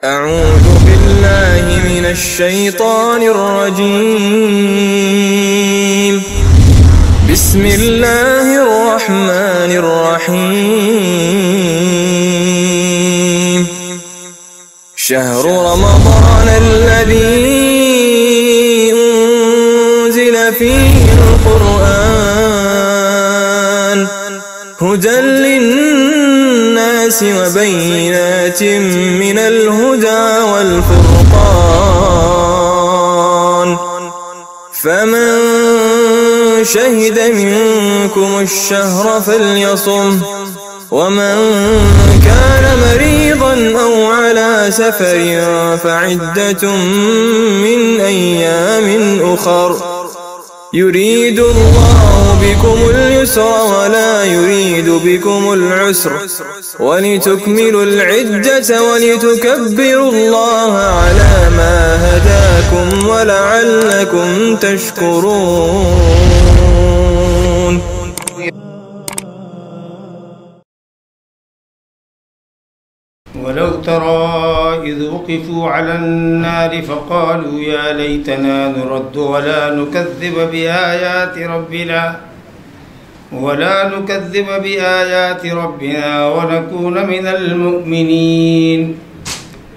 أعوذ بالله من الشيطان الرجيم. بسم الله الرحمن الرحيم. شهر رمضان الذي أنزل فيه القرآن هدى للناس وبينات من الهدى والفرقان، فمن شهد منكم الشهر فليصم، ومن كان مريضا أو على سفر فعدة من أيام أخر، يريد الله بكم اليسر ولا يريد بكم العسر، ولتكملوا العدة ولتكبروا الله على ما هداكم ولعلكم تشكرون. ولو ترى إذ وقفوا على النار فقالوا يا ليتنا نرد ولا نكذب بآيات ربنا ونكون من المؤمنين،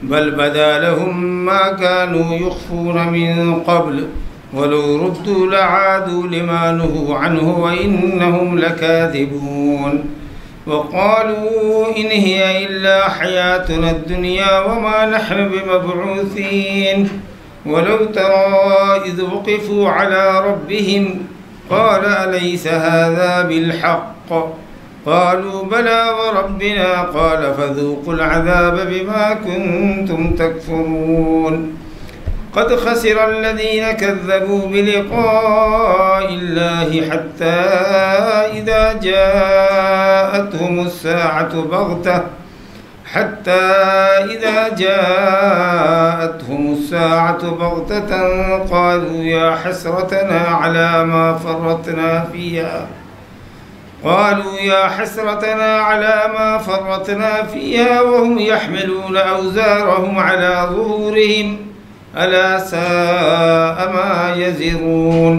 بل بدا لهم ما كانوا يخفون من قبل، ولو ردوا لعادوا لما نهوا عنه وإنهم لكاذبون. وقالوا إن هي إلا حياتنا الدنيا وما نحن بمبعوثين. ولو ترى إذ وقفوا على ربهم قال أليس هذا بالحق؟ قالوا بلى وربنا، قال فذوقوا العذاب بما كنتم تكفرون. قد خسر الذين كذبوا بلقاء الله حتى إذا جاءتهم الساعة بغتة قالوا يا حسرتنا على ما فرطنا فيها وهم يحملون أوزارهم على ظهورهم، ألا ساء ما يزرون.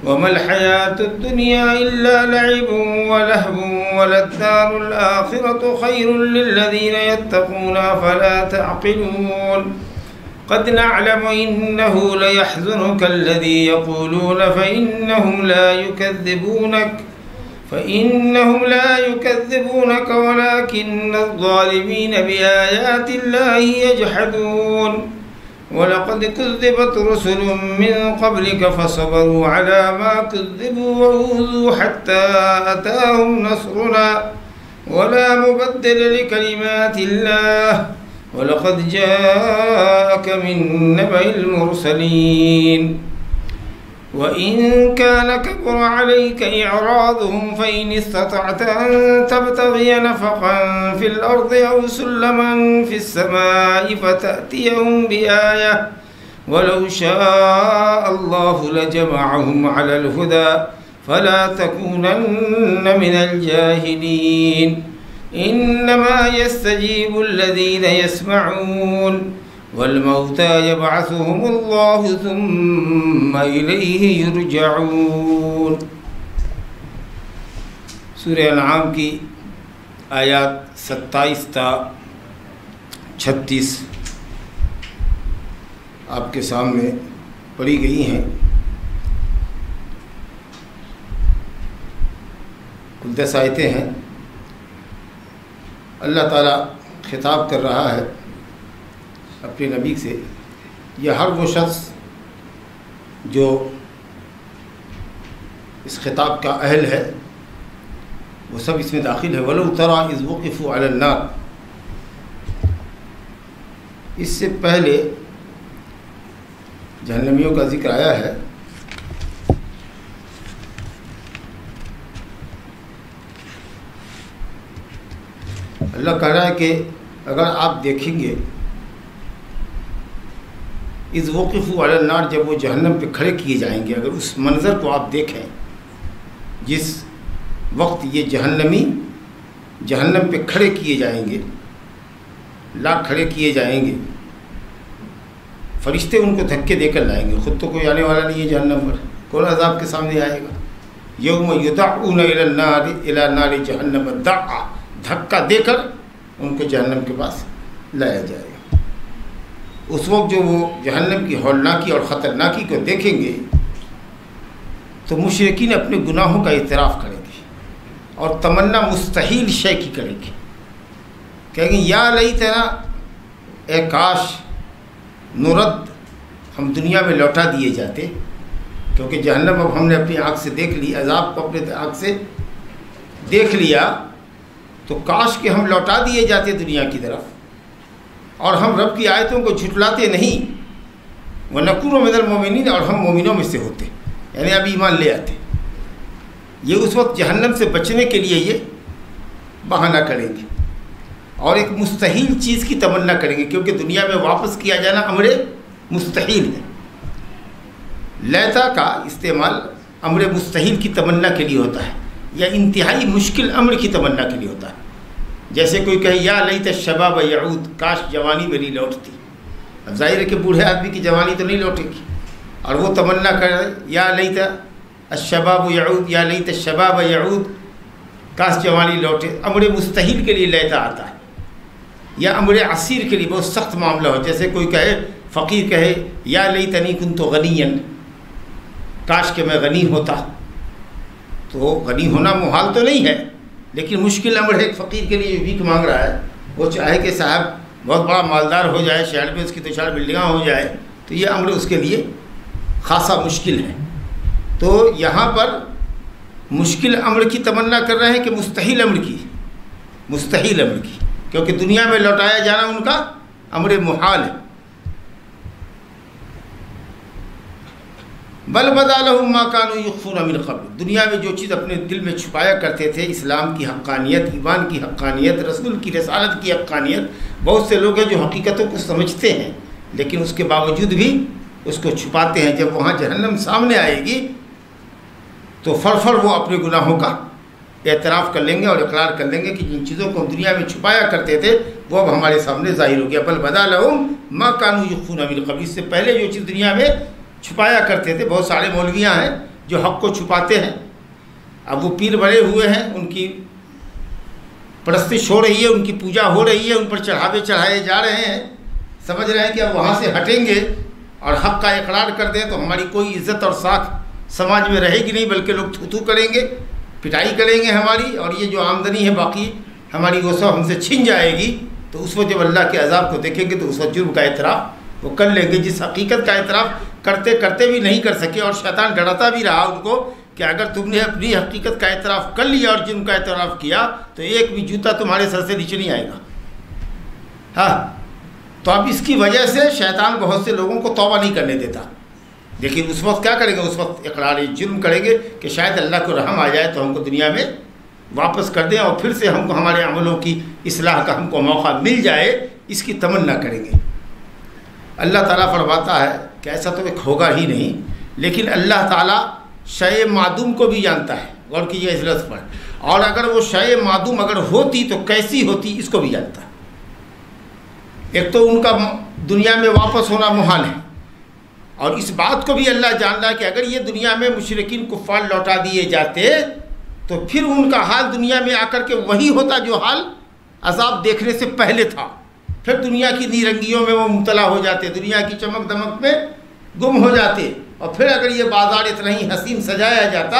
وما الحياة الدنيا إلا لعب ولهو وللدار الآخرة خير للذين يتقون فلا تعقلون. قد نعلم إنه ليحزنك الذي يقولون فإنهم لا يكذبونك ولكن الظالمين بآيات الله يجحدون. ولقد كذبت رسل من قبلك فصبروا على ما كذبوا وأوذوا حتى أتاهم نصرنا، ولا مبدل لكلمات الله، ولقد جاءك من نبأ المرسلين. وإن كان كبر عليك إعراضهم فإن استطعت أن تبتغي نفقا في الأرض أو سلما في السماء فتأتيهم بآية، ولو شاء الله لجمعهم على الهدى فلا تكونن من الجاهلين. إنما يستجيب الذين يسمعون، والموتى يبعثهم الله ثم إليه يرجعون۔ سورہ انعام کی آیات 27 تا 36 آپ کے سامنے پڑھی گئی ہیں۔ کل 10 آیتیں ہیں۔ اللہ تعالیٰ خطاب کر رہا ہے اپنے نبی سے، یہ ہر وہ شخص جو اس خطاب کا اہل ہے وہ سب اس میں داخل ہے۔ وَلَوْ تَرَى إِذْ وُقِفُوا عَلَى النَّارِ، اس سے پہلے جہنمیوں کا ذکر آیا ہے۔ اللہ کہہ رہا ہے کہ اگر آپ دیکھیں گے اذ وقفوا علی النار، جب وہ جہنم پہ کھڑے کیے جائیں گے، اگر اس منظر کو آپ دیکھیں جس وقت یہ جہنمی جہنم پہ کھڑے کیے جائیں گے، لا کھڑے کیے جائیں گے، فرشتے ان کو دھکے دے کر لائیں گے، خود تو کوئی آنے والا نہیں ہے جہنم پر، کون عذاب کے سامنے آئے گا؟ یوم یدعون الی نار جہنم دعا، دھکا دے کر ان کو جہنم کے پاس لایا جائے گا۔ اس وقت جو وہ جہنم کی ہولناکی اور خطرناکی کو دیکھیں گے تو مشرکین اپنے گناہوں کا اعتراف کریں گے اور تمنا مستحیل شے کی کریں گے، کہیں گے یا لیتنا، اے کاش نرد، ہم دنیا میں لوٹا دیے جاتے، کیونکہ جہنم اب ہم نے اپنی آنکھ سے دیکھ لی، عذاب کو اپنے آنکھ سے دیکھ لیا، تو کاش کہ ہم لوٹا دیے جاتے دنیا کی طرف اور ہم رب کی آیتوں کو جھٹلاتے نہیں، وَنَكُونُ مِنَ الْمُؤْمِنِينَ، اور ہم مومنوں میں سے ہوتے، یعنی اب ایمان لے آتے۔ یہ اس وقت جہنم سے بچنے کے لیے یہ بہانہ کریں گے اور ایک مستحیل چیز کی تمنا کریں گے، کیونکہ دنیا میں واپس کیا جانا امر مستحیل ہے۔ لیتا کا استعمال امر مستحیل کی تمنا کے لیے ہوتا ہے یا انتہائی مشکل امر کی تمنا کے لیے ہوتا ہے، جیسے کوئی کہے یا لیت الشباب یعود، کاش جوانی میری لوٹتی۔ اب ظاہر ہے کہ بوڑھے آدمی کی جوانی تو نہیں لوٹے گی، اور وہ تمنا کرے یا لیت الشباب یعود، یا لیت الشباب یعود، کاش جوانی لوٹے۔ امر مستحیل کے لیے لیتا آتا ہے، یا امر عسیر کے لیے بہت سخت معاملہ ہو، جیسے کوئی کہے، فقیر کہے یا لیتنی کنت غنیا، کاش کہ میں غنی ہوتا۔ تو غنی ہونا محال تو نہیں ہے، لیکن مشکل امر ہے۔ ایک فقیر کے لیے بھیک مانگ رہا ہے، وہ چاہے کہ صاحب بہت بڑا مالدار ہو جائے، شہر میں اس کی تو 4 بلڈنگاں ہو جائے، تو یہ امر اس کے لیے خاصا مشکل ہے۔ تو یہاں پر مشکل امر کی تمنا کر رہے ہیں کہ مستحیل امر کی، مستحیل امر کی، کیونکہ دنیا میں لوٹایا جانا ان کا امر محال ہے۔ بل بدا لهم ما كانوا يخفون من قبل، دنیا میں جو چیز اپنے دل میں چھپایا کرتے تھے، اسلام کی حقانیت، ایمان کی حقانیت، رسول کی رسالت کی حقانیت، بہت سے لوگ ہیں جو حقیقتوں کو سمجھتے ہیں لیکن اس کے باوجود بھی اس کو چھپاتے ہیں۔ جب وہاں جہنم سامنے آئے گی تو فر وہ اپنے گناہوں کا اعتراف کر لیں گے اور اقرار کر لیں گے کہ جن چیزوں کو ہم دنیا میں چھپایا کرتے تھے وہ اب ہمارے سامنے ظاہر ہو گیا۔ بل بدا لهم ما كانوا يخفون من قبل، اس سے پہلے جو چیز دنیا میں چھپایا کرتے تھے، بہت سارے مولویاں ہیں جو حق کو چھپاتے ہیں، اب وہ پیر بڑے ہوئے ہیں، ان کی پرستش ہو رہی ہے، ان کی پوجا ہو رہی ہے، ان پر چڑھاوے چڑھائے جا رہے ہیں، سمجھ رہے ہیں کہ اب وہاں سے ہٹیں گے اور حق کا اقرار کر دیں تو ہماری کوئی عزت اور ساکھ سماج میں رہے گی نہیں، بلکہ لوگ تھو تھو کریں گے، پٹائی کریں گے ہماری، اور یہ جو آمدنی ہے باقی ہماری وہ سب ہم سے چھن جائے گی۔ تو اس وقت جب اللہ کے عذاب کو دیکھیں گے تو اس وقت جرم کا اعتراف وہ کر لیں گے، جس حقیقت کا اعتراف کرتے کرتے بھی نہیں کر سکے، اور شیطان ڈراتا بھی رہا ان کو کہ اگر تم نے اپنی حقیقت کا اعتراف کر لیا اور جرم کا اعتراف کیا تو ایک بھی جوتا تمہارے سر سے نیچے نہیں آئے گا۔ ہاں، تو اب اس کی وجہ سے شیطان بہت سے لوگوں کو توبہ نہیں کرنے دیتا، لیکن اس وقت کیا کریں گے؟ اس وقت اقرار جرم کریں گے کہ شاید اللہ کو رحم آ جائے تو ہم کو دنیا میں واپس کر دیں اور پھر سے ہم کو ہمارے عملوں کی اصلاح کا ہم کو موقع مل جائے، اس کی تمنا کریں گے۔ اللہ تعالیٰ فرماتا ہے کہ ایسا تو ایک ہوگا ہی نہیں، لیکن اللہ تعالیٰ شے معدوم کو بھی جانتا ہے، غور کیجیے اس لفظ پر، اور اگر وہ شے معدوم اگر ہوتی تو کیسی ہوتی اس کو بھی جانتا ہے۔ ایک تو ان کا دنیا میں واپس ہونا محال ہے، اور اس بات کو بھی اللہ جان رہا ہے کہ اگر یہ دنیا میں مشرکین کفار لوٹا دیے جاتے تو پھر ان کا حال دنیا میں آ کر کے وہی ہوتا جو حال عذاب دیکھنے سے پہلے تھا، پھر دنیا کی نیرنگیوں میں وہ مبتلا ہو جاتے، دنیا کی چمک دمک میں گم ہو جاتے، اور پھر اگر یہ بازار اتنا ہی حسین سجایا جاتا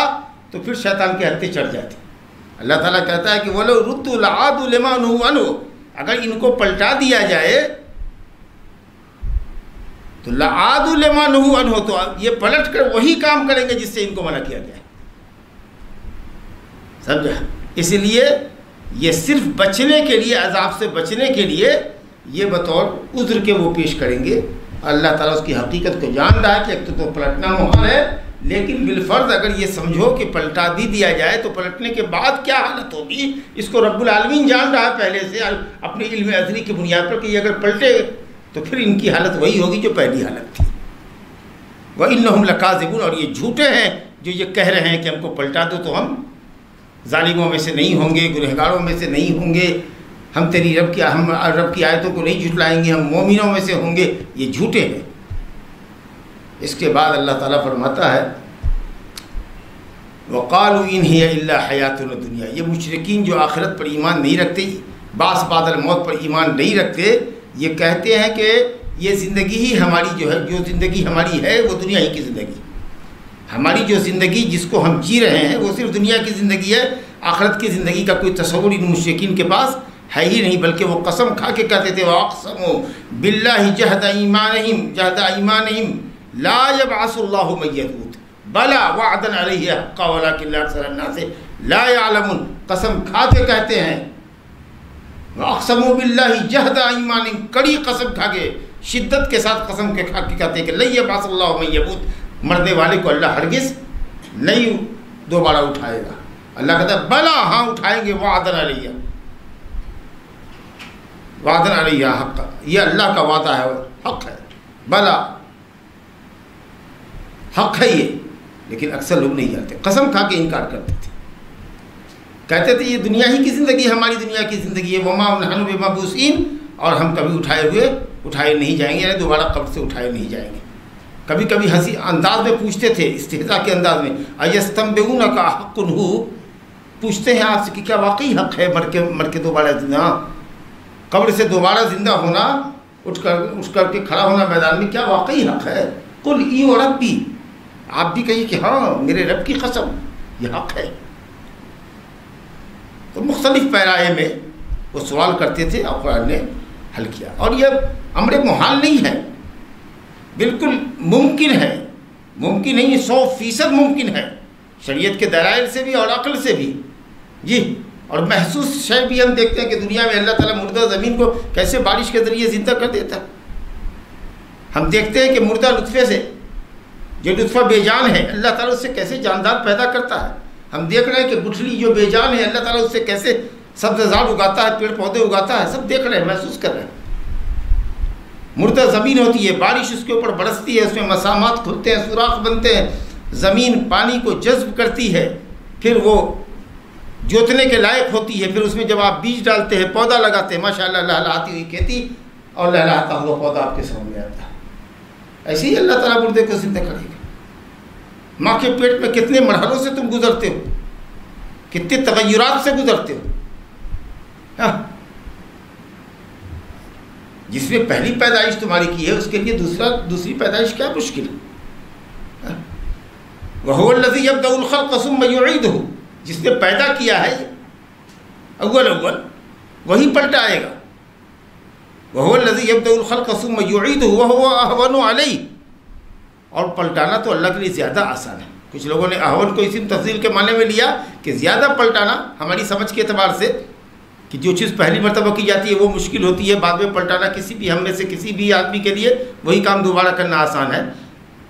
تو پھر شیطان کے ہتھے چڑھ جاتے۔ اللہ تعالیٰ کہتا ہے کہ وَلَوْ رُدُّوا لَعَادُوا لِمَا نُهُوا عَنْهُ، اگر ان کو پلٹا دیا جائے تو لَعَادُوا لِمَا نُهُوا عَنْهُ، تو یہ پلٹ کر وہی کام کریں گے جس سے ان کو منع کیا گیا ہے۔ سمجھا؟ اس لیے یہ صرف بچنے کے لیے، عذاب سے بچنے کے لیے یہ بطور عذر کے وہ پیش کریں گے۔ اللہ تعالیٰ اس کی حقیقت کو جان رہا ہے کہ ایک تو پلٹنا محال ہے، لیکن بالفرض اگر یہ سمجھو کہ پلٹا بھی دیا جائے تو پلٹنے کے بعد کیا حالت ہوگی، اس کو رب العالمین جان رہا ہے پہلے سے اپنے علم ازلی کی بنیاد پر کہ یہ اگر پلٹے تو پھر ان کی حالت وہی ہوگی جو پہلی حالت تھی۔ وَإِنَّهُمْ لَكَاذِبُونَ، اور یہ جھوٹے ہیں جو یہ کہہ رہے ہیں کہ ہم کو پلٹا دو تو ہم ظالموں میں سے نہیں ہوں گے، گنہگاروں میں سے نہیں ہوں گے، ہم رب کی آیتوں کو نہیں جھٹلائیں گے، ہم مومنوں میں سے ہوں گے، یہ جھوٹے ہیں۔ اس کے بعد اللہ تعالیٰ فرماتا ہے وَقَالُوا إِنْ هِيَ إِلَّا حَيَاتُنَا الدُّنْيَا، یہ مشرکین جو آخرت پر ایمان نہیں رکھتے، بعث بعد الموت پر ایمان نہیں رکھتے، یہ کہتے ہیں کہ یہ زندگی ہی ہماری جو زندگی ہماری ہے وہ دنیا ہی کی زندگی، ہماری جو زندگی جس کو ہم جی رہے ہیں وہ صرف دنیا کی زندگی ہے، آخرت کی زندگی کا کوئی تصور ان مشرکین کے پاس ہے ہی نہیں، بلکہ وہ قسم کھا کے کہتے تھے وَأَقْسَمُوا بِاللَّهِ جَهْدَ إِيمَانِهِمْ لَا يَبْعَثُ اللَّهُ مَن يَمُوتُ بَلَىٰ وَعْدًا عَلَيْهِ حَقًّا وَلَٰكِنَّ أَكْثَرَ النَّاسِ لَا يَعْلَمُونَ، قسم کھا کے کہتے ہیں وَأَقْسَمُوا بِاللَّهِ جَهْدَ إِيمَانِهِمْ، کڑی قسم کھا کے شدت کے ساتھ قسم کے کھا کے کہتے ہیں کہ لَن يَبْعَثَ اللَّهُ مَن يَمُوتُ، مرنے والے کو اللہ ہرگز نہیں دوبارہ اٹھائے گا۔ اللہ کہتا ہے بلا، ہاں اٹھائیں گے، وعدن علیہ، وعدن علیہ حق، یہ اللہ کا وعدہ ہے، حق ہے، بلا حق ہے یہ، لیکن اکثر لوگ نہیں جانتے، قسم کھا کے انکار کرتے تھے، کہتے تھے یہ دنیا ہی کی زندگی، ہماری دنیا کی زندگی ہے، وما نحن بمبعوثین، اور ہم کبھی اٹھائے نہیں جائیں گے، یعنی دوبارہ قبر سے اٹھائے نہیں جائیں گے۔ کبھی کبھی ہنسی انداز میں پوچھتے تھے، استہزاء کے انداز میں، ایستنبئونک احق ہو، پوچھتے ہیں آپ سے کہ کیا واقعی حق ہے مر کے دوبارہ زندہ، قبر سے دوبارہ زندہ ہونا، اٹھ کر کے کھڑا ہونا میدان میں، کیا واقعی حق ہے؟ قل ای و ربی، آپ بھی کہیے کہ ہاں میرے رب کی قسم یہ حق ہے۔ تو مختلف پیرائے میں وہ سوال کرتے تھے اور قرآن نے حل کیا، اور یہ امر محال نہیں ہے، بالکل ممکن ہے، ممکن نہیں 100% ممکن ہے، شریعت کے دلائل سے بھی اور عقل سے بھی، جی، اور محسوس شے بھی ہم دیکھتے ہیں کہ دنیا میں اللہ تعالیٰ مردہ زمین کو کیسے بارش کے ذریعے زندہ کر دیتا ہے۔ ہم دیکھتے ہیں کہ مردہ نطفے سے، جو نطفہ بے جان ہے، اللہ تعالیٰ اس سے کیسے جاندار پیدا کرتا ہے۔ ہم دیکھ رہے ہیں کہ گٹھلی جو بے جان ہے، اللہ تعالیٰ اس سے کیسے سبززار اگاتا ہے، پیڑ پودے اگاتا ہے، سب دیکھ رہے ہیں، محسوس کر رہے ہیں۔ مردہ زمین ہوتی ہے، بارش اس کے اوپر برستی ہے، اس میں مسامات کھلتے ہیں، سوراخ بنتے ہیں، زمین پانی کو جذب کرتی ہے، پھر وہ جوتنے کے لائق ہوتی ہے، پھر اس میں جب آپ بیج ڈالتے ہیں، پودا لگاتے ہیں، ماشاءاللہ لہلہاتی ہوئی کھیتی اور لہلہاتا ہوا پودا آپ کے سامنے آتا ہے۔ ایسے ہی اللہ تعالیٰ مردے کو زندہ کرے گا۔ ماں کے پیٹ میں کتنے مرحلوں سے تم گزرتے ہو، کتنے تغیرات سے گزرتے ہو، جس میں پہلی پیدائش تمہاری کی ہے اس کے لیے دوسری پیدائش کیا مشکل ہے۔ وَهُوَ الَّذِي يَبْدَأُ الْخَلْقَ ثُمَّ يُعِيدُهُ، جس نے پیدا کیا ہے اول وہی پلٹائے گا۔ وَهُوَ الَّذِي يَبْدَأُ الْخَلْقَ ثُمَّ يُعِيدُهُ وَهُوَ أَهْوَنُ عَلَيْهِ، اور پلٹانا تو اللہ کے لیے زیادہ آسان ہے۔ کچھ لوگوں نے احون کو اسم تفضیل کے معنی میں لیا کہ زیادہ پلٹانا ہماری سمجھ کے اعتبار سے، کہ جو چیز پہلی مرتبہ کی جاتی ہے وہ مشکل ہوتی ہے، بعد میں پلٹانا کسی بھی ہم میں سے کسی بھی آدمی کے لیے وہی کام دوبارہ کرنا آسان ہے۔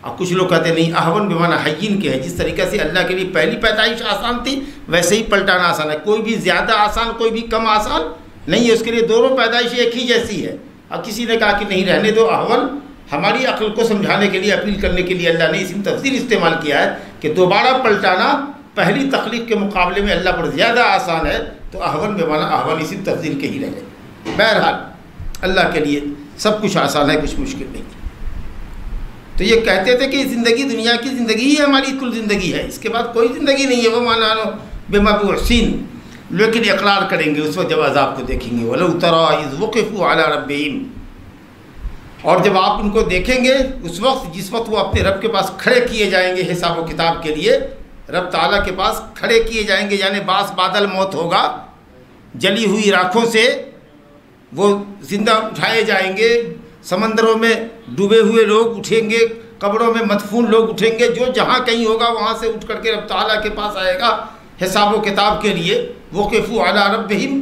اور کچھ لوگ کہتے ہیں نہیں، احون بمعنی حیین کے ہے، جس طریقے سے اللہ کے لیے پہلی پیدائش آسان تھی ویسے ہی پلٹانا آسان ہے، کوئی بھی زیادہ آسان کوئی بھی کم آسان نہیں ہے، اس کے لیے دونوں پیدائشیں ایک ہی جیسی ہے۔ اب کسی نے کہا کہ نہیں رہنے دو احون، ہماری عقل کو سمجھانے کے لیے، اپیل کرنے کے لیے اللہ نے اسم تفضیل استعمال کیا ہے کہ دوبارہ پلٹانا پہلی تخلیق کے مقابلے میں اللہ پر زیادہ آسان ہے، تو احون بمعنی احون اسم تفضیل کے ہی رہے۔ بہرحال اللہ کے لیے سب کچھ آسان ہے، کچھ مشکل نہیں۔ تو یہ کہتے تھے کہ زندگی دنیا کی زندگی ہی ہماری کل زندگی ہے، اس کے بعد کوئی زندگی نہیں ہے، وہ مانا بمبعوثین، لیکن اقرار کریں گے اس وقت جب عذاب کو دیکھیں گے۔ وَلَوْ تَرَىٰ إِذْ وُقِفُوا عَلَىٰ رَبِّهِمْ، اور جب آپ ان کو دیکھیں گے اس وقت جس وقت وہ اپنے رب کے پاس کھڑے کیے جائیں گے حساب و کتاب کے لیے، رب تعالیٰ کے پاس کھڑے کیے جائیں گے، یعنی بعث بعد الموت ہوگا، جلی ہوئی راکھوں سے وہ زندہ اٹھائے جائیں گے، سمندروں میں ڈوبے ہوئے لوگ اٹھیں گے، قبروں میں مدفون لوگ اٹھیں گے، جو جہاں کہیں ہوگا وہاں سے اٹھ کر کے رب تعالیٰ کے پاس آئے گا حساب و کتاب کے لیے۔ وقفوا علی ربہم،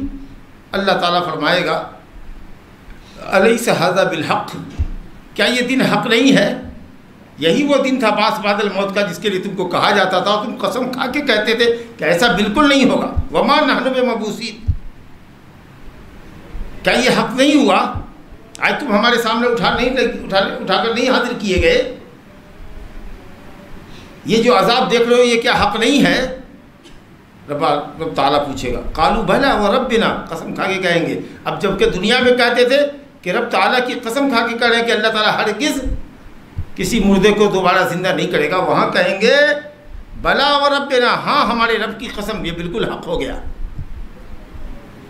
اللہ تعالیٰ فرمائے گا الیس ھذا بالحق، کیا یہ دن حق نہیں ہے؟ یہی وہ دن تھا بعث بعد الموت کا جس کے لیے تم کو کہا جاتا تھا، تم قسم کھا کے کہتے تھے کہ ایسا بالکل نہیں ہوگا۔ وما نحن بمبعوثین، کیا یہ حق نہیں ہوا؟ آج تم ہمارے سامنے اٹھا کر نہیں حاضر کیے گئے، یہ جو عذاب دیکھ رہے ہو یہ کیا حق نہیں ہے؟ رب تعالیٰ پوچھے گا قالوا بھلا وربنا، قسم کھا کے کہیں گے. اب جب کہ دنیا میں کہتے تھے کہ رب تعالیٰ کی قسم کھا کے کہیں کہ اللہ تعالیٰ ہرگز کسی مردے کو دوبارہ زندہ نہیں کرے گا، وہاں کہیں گے بلا وربنا، ہاں ہمارے رب کی قسم، یہ بالکل حق ہو گیا،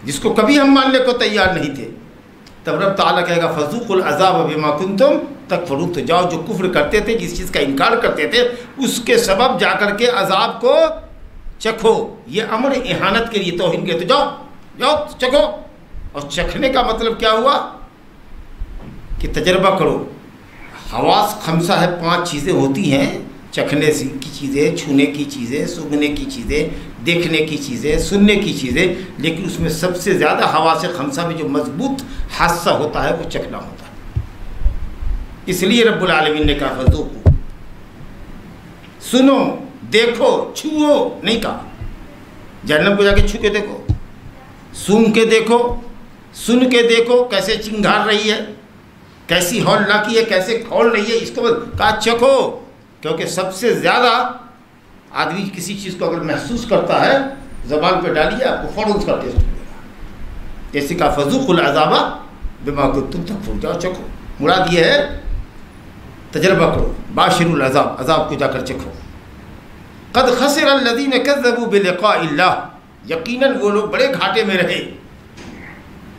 جس کو کبھی ہم ماننے کو تیار نہیں تھے. تب رب تعالیٰ کہے گا فذوقوا العذاب بما کنتم تکفرون، تو جاؤ جو کفر کرتے تھے، جس چیز کا انکار کرتے تھے، اس کے سبب جا کر کے عذاب کو چکھو. یہ امر اہانت کے لیے توہین کے، تو جاؤ جاؤ چکھو. اور چکھنے کا مطلب کیا ہوا کہ تجربہ کرو. حواس خمسہ ہے، 5 چیزیں ہوتی ہیں، چکھنے کی چیزیں، چھونے کی چیزیں، سونگھنے کی چیزیں، دیکھنے کی چیزیں، سننے کی چیزیں، لیکن اس میں سب سے زیادہ حواس خمسہ میں جو مضبوط حادثہ ہوتا ہے وہ چکھنا ہوتا ہے. اس لیے رب العالمین نے کہا فذوقوا، سنو، دیکھو، چھوؤ نہیں کہا. جہنم کو جا کے چھو کے دیکھو، سونگھ کے دیکھو، سن کے دیکھو کیسے چنگھار رہی ہے، کیسی ہولناکی ہے، کیسے کھول رہی ہے، اس کو کہا چکھو. کیونکہ سب سے زیادہ آدمی کسی چیز کو اگر محسوس کرتا ہے، زبان پہ ڈالیے آپ کو فوراً اس کا ٹیسٹ ملے گا. جیسے کہا فذوقوا العذاب بما کنتم تکفرون، جاؤ چکھو. مراد یہ ہے تجربہ کرو، باشروا العذاب، عذاب کو جا کر چکھو. قد خسر الذین کذبوا بلقاء اللہ، یقیناً وہ لوگ بڑے گھاٹے میں رہے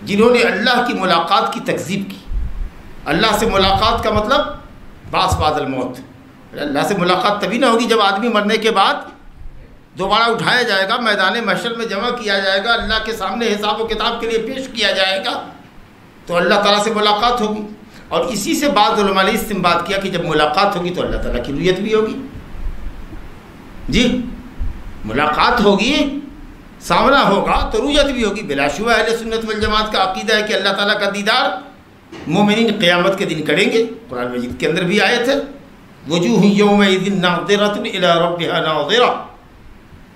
جنہوں نے اللہ کی ملاقات کی تکذیب کی. اللہ سے ملاقات کا مطلب بعث بعد الموت. اللہ سے ملاقات تبھی نہ ہوگی جب آدمی مرنے کے بعد دوبارہ اٹھایا جائے گا، میدان محشر میں جمع کیا جائے گا، اللہ کے سامنے حساب و کتاب کے لیے پیش کیا جائے گا، تو اللہ تعالیٰ سے ملاقات ہوگی. اور اسی سے بعض علماء نے استنباط کیا کہ جب ملاقات ہوگی تو اللہ تعالیٰ کی رؤیت بھی ہوگی. جی ملاقات ہوگی، سامنا ہوگا تو رؤیت بھی ہوگی. بلا شبہ اہل سنت والجماعت کا عقیدہ ہے کہ اللہ تعالیٰ کا دیدار مومنین قیامت کے دن کریں گے. قرآن مجید کے اندر بھی آیت ہے وجوہ یومئذ ناظرۃ الی ربہا ناظرہ،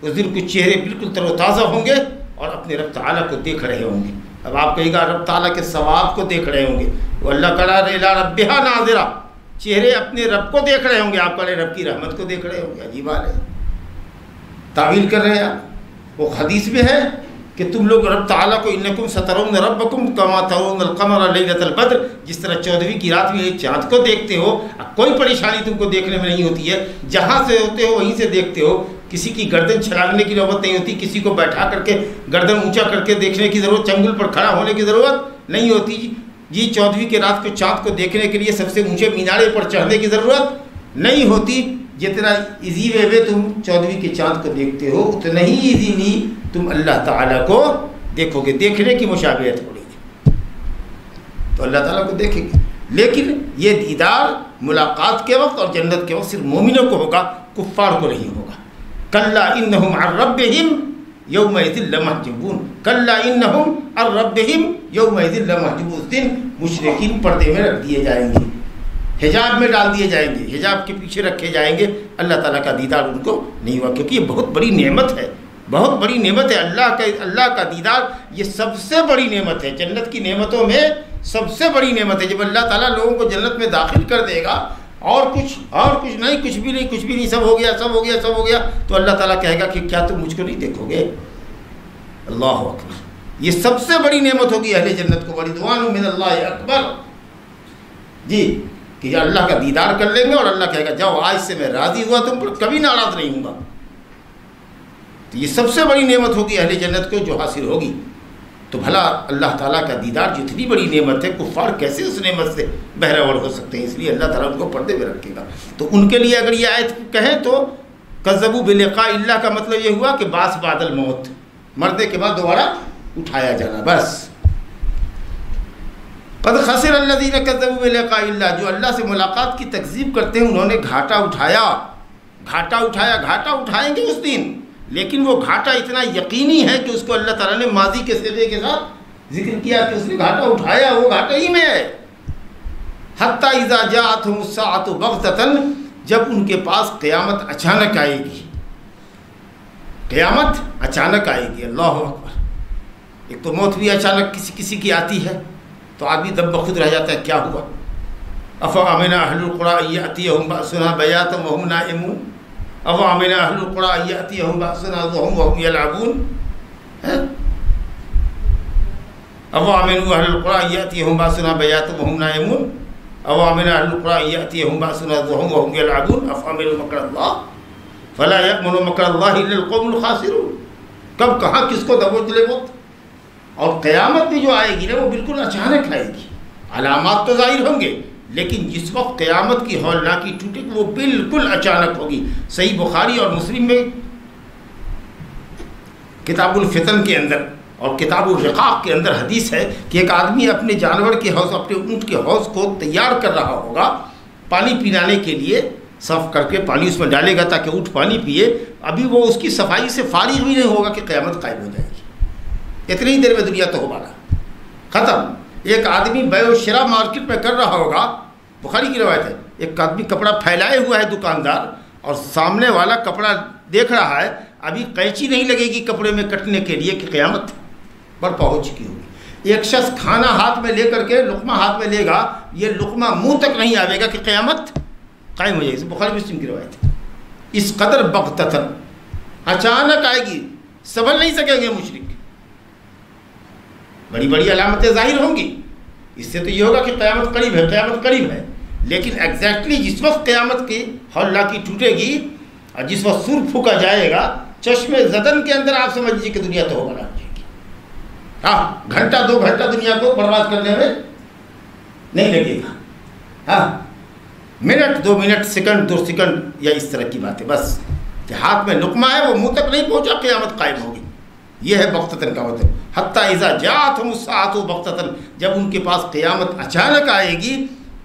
اس دن کچھ چہرے بالکل تر و تازہ ہوں گے اور اپنے رب تعالیٰ کو دیکھ رہے ہوں گے. اب آپ کہے گا رب تعالیٰ کے ثواب کو دیکھ رہے ہوں گے، وہ اللہ تعالیٰ الی ربہا ناظرہ، چہرے اپنے رب کو دیکھ رہے ہوں گے، آپ کہے رب کی رحمت کو دیکھ رہے ہوں گے. عجیب بات ہے، تعویل کر رہے ہیں آپ. وہ حدیث میں ہے کہ تم لوگ رب تعالیٰ کو انکم سترون ربکم کما ترون القمر لیلۃ البدر، جس طرح 14ویں کی رات میں ایک چاند کو دیکھتے ہو. کوئی پریشانی تم کو دیکھنے میں نہیں ہوتی ہے، جہاں سے ہوتے ہو وہیں سے دیکھتے ہو. کسی کی گردن چھلانگنے کی نوبت نہیں ہوتی، کسی کو بیٹھا کر کے گردن اونچا کر کے دیکھنے کی ضرورت، چنگل پر کھڑا ہونے کی ضرورت نہیں ہوتی. جی 14ویں کی رات کو چاند کو دیکھنے کے لیے سب سے اونچے مینارے پر چڑھنے کی ضرورت نہیں ہوتی. جتنا ایزی وے میں تم 14ویں کے چاند کو دیکھتے ہو، اتنا ہی ایزیلی تم اللہ تعالیٰ کو دیکھو گے. دیکھنے کی مشابہت ہو رہی ہے تو اللہ تعالیٰ کو دیکھیں گے. لیکن یہ دیدار ملاقات کے وقت اور جنت کے وقت صرف مومنوں کو ہوگا، کفار کو نہیں ہوگا. کلا انہم عن ربہم یومئذ لمحجوبون، کلا انہم عن ربہم یومئذ لمحجوبون. اس دن مشرکین پردے میں رکھ دیے جائیں گے، حجاب میں ڈال دیے جائیں گے، حجاب کے پیچھے رکھے جائیں گے. اللہ تعالیٰ کا دیدار ان کو نہیں ہوا، کیونکہ یہ بہت بڑی نعمت ہے، بہت بڑی نعمت ہے. اللہ کا دیدار یہ سب سے بڑی نعمت ہے، جنت کی نعمتوں میں سب سے بڑی نعمت ہے. جب اللہ تعالیٰ لوگوں کو جنت میں داخل کر دے گا اور کچھ نہیں، کچھ بھی نہیں، سب ہو گیا، تو اللہ تعالیٰ کہے گا کہ کیا تم مجھ کو نہیں دیکھو گے؟ اللہ اکبر. یہ سب سے بڑی نعمت ہوگی اہل جنت کو. ورضوان من اللہ اکبر. جی کہ اللہ کا دیدار کر لیں گے اور اللہ کہے گا جاؤ آج سے میں راضی ہوا تم پر، کبھی ناراض نہیں ہوں گا. تو یہ سب سے بڑی نعمت ہوگی اہل جنت کو جو حاصل ہوگی. تو بھلا اللہ تعالیٰ کا دیدار جتنی بڑی نعمت ہے، کفار کیسے اس نعمت سے بہرہ ور ہو سکتے ہیں؟ اس لیے اللہ تعالیٰ ان کو پردے میں رکھے گا. تو ان کے لیے اگر یہ آیت کہیں تو کذبوا بلقاء اللہ کا مطلب یہ ہوا کہ بعث بعد الموت، مرنے کے بعد دوبارہ اٹھایا جانا. بس قد خسر الذین کذبوا بلقاء اللہ، جو اللہ سے ملاقات کی تکذیب کرتے ہیں انہوں نے گھاٹا اٹھائیں گے اس دن. لیکن وہ گھاٹا اتنا یقینی ہے کہ اس کو اللہ تعالیٰ نے ماضی کے صیغے کے ساتھ ذکر کیا کہ اس نے گھاٹا اٹھایا، وہ گھاٹا ہی میں ہے. حتی اذا جاءتہم الساعۃ بغتۃ، جب ان کے پاس قیامت اچانک آئے گی. قیامت اچانک آئے گی. اللہ اکبر. ایک تو موت بھی اچانک کسی کی آتی ہے تو آدمی دم بخود رہ جاتا ہے، کیا ہوا؟ افامن اہل القری ان یاتیہم باسنا بیاتا وہم نائمون، أَوَامِنَ أَهْلُ الْقُرَىٰ يَأْتِيَهُمْ بَأْسُنَا وَهُمْ يَلْعَبُونَ أَوَامِنُ أَهْلُ الْقُرَىٰ يَأْتِيَهُمْ بَأْسُنَا بَيَاتًا وَهُمْ نَائِمُونَ أَوَامِنَ أَهْلُ الْقُرَىٰ يَأْتِيَهُمْ بَأْسُنَا وَهُمْ يَلْعَبُونَ أَفَأَمِنُوا مَكْرَ اللَّهِ فَلَا يَأْمَنُ مَكْرَ اللَّهِ إِلَّا الْقَوْمُ الْخَاسِرُونَ کب کہاں کس کو دبوچ لے وقت. اور قیامت بھی جو آئے گی نا وہ بالکل اچانک آئے گی. علامات تو ظاہر ہوں گے لیکن جس وقت قیامت کی ہولناکی ٹوٹے گی وہ بالکل اچانک ہوگی. صحیح بخاری اور مسلم میں کتاب الفتن کے اندر اور کتاب الرقاق کے اندر حدیث ہے کہ ایک آدمی اپنے جانور کے حوض اپنے اونٹ کے حوض کو تیار کر رہا ہوگا پانی پلانے کے لیے. صاف کر کے پانی اس میں ڈالے گا تاکہ اونٹ پانی پیے. ابھی وہ اس کی صفائی سے فارغ بھی نہیں ہوگا کہ قیامت قائم ہو جائے گی. اتنی ہی دیر میں دنیا تو ہمارا ختم. ایک آدمی بیع و شراء مارکیٹ میں کر رہا ہوگا. بخاری کی روایت ہے ایک آدمی کپڑا پھیلائے ہوا ہے دکاندار اور سامنے والا کپڑا دیکھ رہا ہے. ابھی قینچی نہیں لگے گی کپڑے میں کٹنے کے لیے کہ قیامت برپا ہو چکی ہوگی. ایک شخص کھانا ہاتھ میں لے کر کے لقمہ ہاتھ میں لے گا یہ لقمہ منہ تک نہیں آئے گا کہ قیامت قائم ہو جائے گی. بخاری مسلم کی روایت ہے. اس قدر بغتتاً اچانک آئے گی سنبھل نہیں سکیں گے مشرک. بڑی بڑی علامتیں ظاہر ہوں گی. اس سے تو یہ ہوگا کہ قیامت قریب ہے قیامت قریب ہے. لیکن ایگزیکٹلی جس وقت قیامت کی ہولناکی ٹوٹے گی اور جس وقت سور پھونکا جائے گا چشمے زدن کے اندر آپ سمجھ لیجیے کہ دنیا تو ہو بنا جائے گی. ہاں گھنٹہ 2 گھنٹہ دنیا کو برباد کرنے میں نہیں لگے گا. ہاں منٹ 2 منٹ سیکنڈ 2 سیکنڈ یا اس طرح کی باتیں بس کہ ہاتھ میں لقمہ ہے وہ منہ تک نہیں پہنچا قیامت قائم ہوگی. یہ ہے بغتتاً کا مطلب. حتیٰ اذا جاءتہم الساعۃ بغتتاً جب ان کے پاس قیامت اچانک آئے گی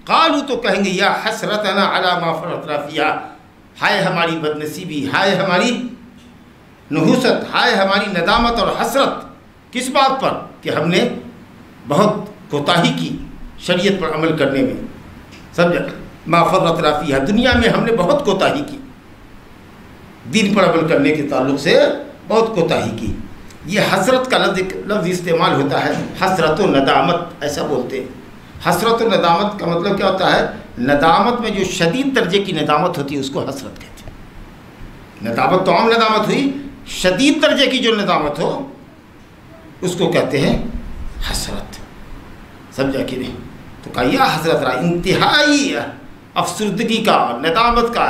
قالوا تو کہیں گے یا حسرتنا علی ما فرطنا فیہا ہائے ہماری بدنصیبی ہائے ہماری نحوست ہائے ہماری ندامت اور حسرت. کس بات پر کہ ہم نے بہت کوتاہی کی شریعت پر عمل کرنے میں. سمجھا ما فرطنا فیہا دنیا میں ہم نے بہت کوتاہی کی دین پر عمل کرنے کے تعلق سے بہت کوتاہی کی. یہ حسرت کا لفظ استعمال ہوتا ہے. حسرت و ندامت ایسا بولتے ہیں. حسرت و ندامت کا مطلب کیا ہوتا ہے؟ ندامت میں جو شدید درجے کی ندامت ہوتی ہے اس کو حسرت کہتے ہیں. ندامت تو عام ندامت ہوئی. شدید درجے کی جو ندامت ہو اس کو کہتے ہیں حسرت. سمجھا کہ نہیں؟ تو کہا یا حسرت رہا انتہائی افسردگی کا ندامت کا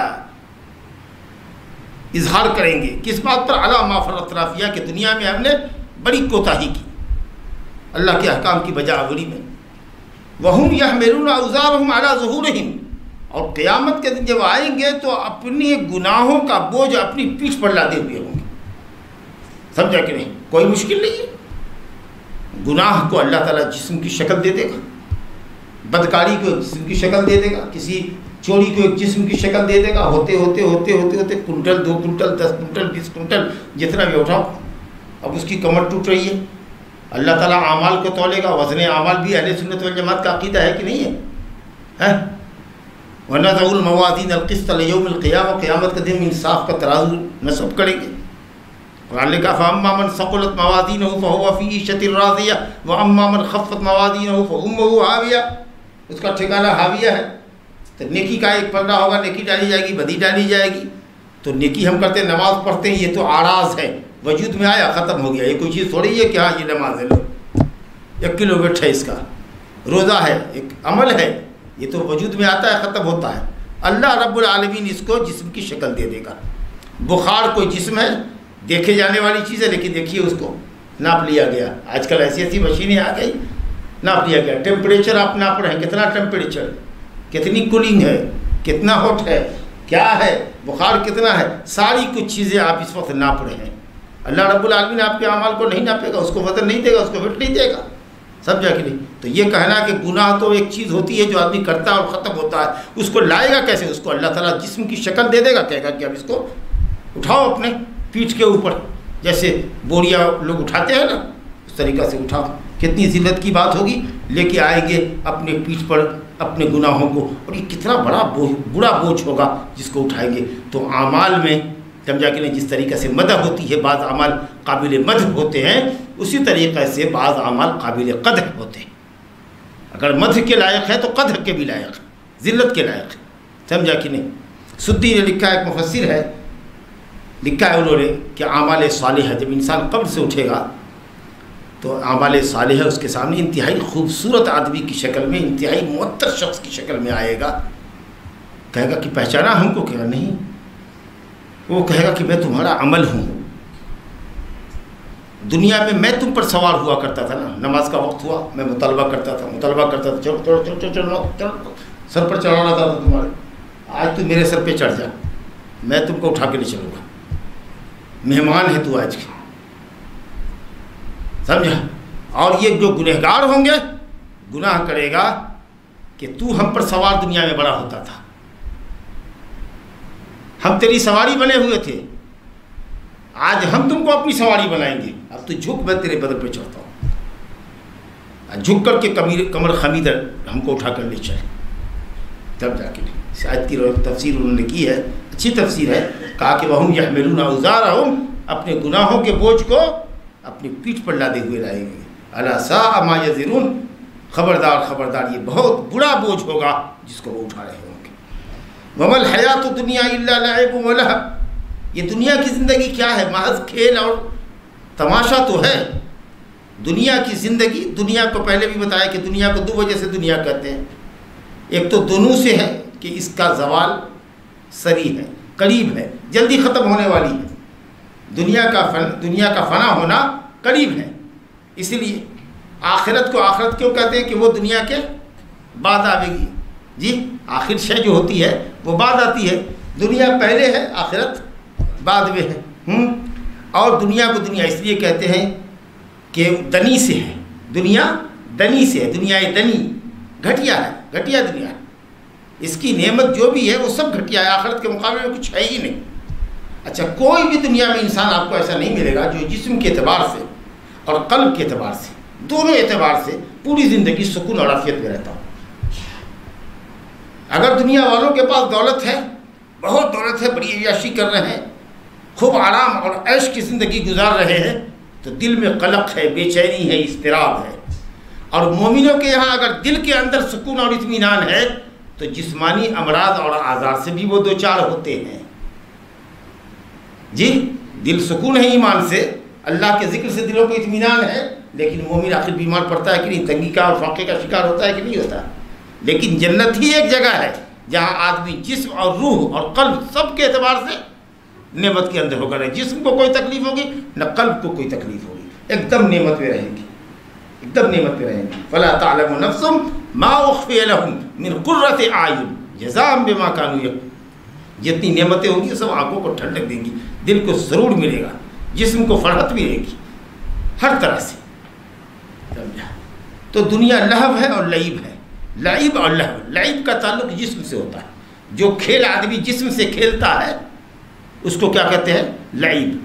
اظہار کریں گے. کس بات پر؟ علی ما فرطنا فیہا کہ دنیا میں ہم نے بڑی کوتاہی کی اللہ کے احکام کی بجا آوری میں. وَهُمْ يَحْمِلُونَ أَوْزَارَهُمْ عَلَى ظُهُورِهِمْ اور قیامت کے دن جب آئیں گے تو اپنی گناہوں کا بوجھ اپنی پیٹھ پر لادے ہوئے ہوں گے. سمجھا کہ نہیں؟ کوئی مشکل نہیں ہے. گناہ کو اللہ تعالیٰ جسم کی شکل دے دے گا. بدکاری کو جسم کی شکل دے دے گا. کسی چوری کو ایک جسم کی شکل دے دے گا. ہوتے ہوتے ہوتے ہوتے ہوتے کنٹل 2 کنٹل 10 کنٹل 20 کنٹل جتنا بھی اٹھاؤ اب اس کی کمر ٹوٹ رہی ہے. اللہ تعالیٰ اعمال کو تولے گا. وزن اعمال بھی اہل سنت والجماعت کا عقیدہ ہے کہ نہیں ہے؟ وَنَضَعُ الْمَوَازِينَ الْقِسْطَ لِيَوْمِ الْقِيَامَةِ قیامت کے دن انصاف کا ترازو نصب کریں گے. قرآن نے کہا فَأَمَّا مَنْ ثَقُلَتْ مَوَازِينُهُ فَهُوَ فِي عِيشَةٍ رَاضِيَةٍ وَأَمَّا مَنْ خَفَّتْ مَوَازِينُهُ فَأُمُّهُ هَاوِيَةٌ اس کا ٹھکانہ ہاویہ ہے. تو نیکی کا ایک پلڑا ہوگا نیکی ڈالی جائے گی بدی ڈالی جائے گی. تو نیکی ہم کرتے ہیں نماز پڑھتے ہیں یہ تو آراز ہے وجود میں آیا ختم ہو گیا. یہ کوئی چیز تھوڑی ہے کہ ہاں یہ نماز ہے لو 1 کلو ویٹ ہے اس کا. روزہ ہے ایک عمل ہے یہ تو وجود میں آتا ہے ختم ہوتا ہے. اللہ رب العالمین اس کو جسم کی شکل دے دے گا. بخار کوئی جسم ہے دیکھے جانے والی چیز ہے لیکن دیکھیے اس کو ناپ لیا گیا. آج کل ایسی ایسی مشینیں آ گئی ناپ لیا گیا. ٹیمپریچر آپ ناپ رہے ہیں کتنا ٹیمپریچر کتنی کولنگ ہے کتنا ہاٹ ہے کیا ہے بخار کتنا ہے ساری کچھ چیزیں آپ اس وقت ناپ رہے ہیں. اللہ رب العالمین آپ کے اعمال کو نہیں ناپے گا اس کو وزن نہیں دے گا اس کو ویٹ نہیں دے گا. سمجھا کہ نہیں؟ تو یہ کہنا کہ گناہ تو ایک چیز ہوتی ہے جو آدمی کرتا ہے اور ختم ہوتا ہے اس کو لائے گا کیسے؟ اس کو اللہ تعالیٰ جسم کی شکل دے دے گا. کہے گا کہ اب اس کو اٹھاؤ اپنے پیٹھ کے اوپر جیسے بوریا لوگ اٹھاتے ہیں نا اس طریقہ سے اٹھاؤ. کتنی ذلت کی بات ہوگی. لے کے آئیں گے اپنے پیٹھ پر اپنے گناہوں کو اور یہ کتنا بڑا بوجھ ہوگا جس کو اٹھائیں گے. تو اعمال میں سمجھا کہ نہیں جس طریقے سے مدح ہوتی ہے بعض اعمال قابل مدح ہوتے ہیں اسی طریقے سے بعض اعمال قابل قدح ہوتے ہیں. اگر مدح کے لائق ہے تو قدح کے بھی لائق ہے ذلت کے لائق ہے. سمجھا کہ نہیں؟ سدی نے لکھا ایک مفسر ہے لکھا ہے انہوں نے کہ اعمال صالحہ جب انسان قبر سے اٹھے گا تو اعمال صالحہ اس کے سامنے انتہائی خوبصورت آدمی کی شکل میں، انتہائی معطر شخص کی شکل میں آئے گا. کہے گا کہ پہچانا ہم کو؟ کہے گا نہیں. وہ کہے گا کہ میں تمہارا عمل ہوں، دنیا میں تم پر سوار ہوا کرتا تھا نا، نماز کا وقت ہوا میں مطالبہ کرتا تھا، چلو چلو چلو چلو چلو چلو سر پر چڑھا رہا تھا تمہارے، آج تو میرے سر پہ چڑھ جا، میں تم کو اٹھا کے لے چلوں گا، مہمان ہے تو آج کے، سمجھا. اور یہ جو گنہگار ہوں گے، گناہ کرے گا کہ تو ہم پر سوار دنیا میں بڑا ہوتا تھا، ہم تیری سواری بنے ہوئے تھے، آج ہم تم کو اپنی سواری بنائیں گے، اب تو جھک میں تیرے بدن پہ چڑھتا ہوں، جھک کر کے کمر خمیدر ہم کو اٹھا کر لے چلے. تب جا کے شاید کی تفسیر انہوں نے کی ہے، اچھی تفسیر ہے. کہا کہ وَهُمْ يَحْمِلُونَ أَوْزَارَهُمْ، اپنے گناہوں کے بوجھ کو اپنی پیٹھ پر لادے ہوئے لائیں گے. أَلَا سَاءَ مَا يَزِرُونَ، خبردار خبردار، یہ بہت بڑا بوجھ ہوگا جس کو وہ اٹھا رہے ہوں گے. وَمَا الْحَيَاةُ الدُّنْيَا إِلَّا لَعِبٌ وَلَهْوٌ، یہ دنیا کی زندگی کیا ہے؟ محض کھیل اور تماشا تو ہے. دنیا کی زندگی، دنیا کو پہلے بھی بتایا کہ دنیا کو دو وجہ سے دنیا کہتے ہیں. ایک تو دونوں سے ہے کہ اس کا زوال سری ہے، قریب ہے، جلدی ختم ہونے والی ہے. دنیا کا فنا ہونا قریب ہے. اس لیے آخرت کو آخرت کیوں کہتے ہیں کہ وہ دنیا کے بعد آئے گی. جی آخر شے جو ہوتی ہے وہ بعد آتی ہے، دنیا پہلے ہے، آخرت بعد میں ہے. اور دنیا کو دنیا اس لیے کہتے ہیں کہ دنی سے ہے، دنیا دنی سے ہے، دنیا دنی گھٹیا ہے، گھٹیا دنیا ہے. اس کی نعمت جو بھی ہے وہ سب گھٹیا ہے، آخرت کے مقابلے میں کچھ ہے ہی نہیں. اچھا کوئی بھی دنیا میں انسان آپ کو ایسا نہیں ملے گا جو جسم کے اعتبار سے اور قلب کے اعتبار سے، دونوں اعتبار سے پوری زندگی سکون اور عافیت میں رہتا ہو. اگر دنیا والوں کے پاس دولت ہے، بہت دولت ہے، بڑی عیاشی کر رہے ہیں، خوب آرام اور عیش کی زندگی گزار رہے ہیں، تو دل میں قلق ہے، بے چینی ہے، اضطراب ہے. اور مومنوں کے یہاں اگر دل کے اندر سکون اور اطمینان ہے تو جسمانی امراض اور آزار سے بھی وہ دوچار ہوتے ہیں. جی دل سکون ہے ایمان سے، اللہ کے ذکر سے دلوں کو اطمینان ہے، لیکن مومن آخر بیمار پڑتا ہے کہ نہیں، تنگی کا اور فاقے کا شکار ہوتا ہے کہ نہیں ہوتا. لیکن جنت ہی ایک جگہ ہے جہاں آدمی جسم اور روح اور قلب سب کے اعتبار سے نعمت کے اندر ہوگا. جسم کو کوئی تکلیف ہوگی نہ قلب کو کوئی تکلیف ہوگی، ایک دم نعمت میں رہیں گی، ایک دم نعمت میں رہیں گی. فَلَا تَعْلَمُ نَفْسٌ مَا أُخْفِيَ لَهُم مِّن قُرَّةِ أَعْيُنٍ جَزَاءً بِمَا كَانُوا يَعْمَلُونَ. جتنی نعمتیں ہوں گی سب آنکھوں کو ٹھنڈک دیں گی، دل کو ضرور ملے گا، جسم کو فرحت ملے گی ہر طرح سے. سمجھا؟ تو دنیا لہو ہے اور لعب ہے، لعب اور لہو. لعب کا تعلق جسم سے ہوتا ہے، جو کھیل آدمی جسم سے کھیلتا ہے اس کو کیا کہتے ہیں؟ لعب.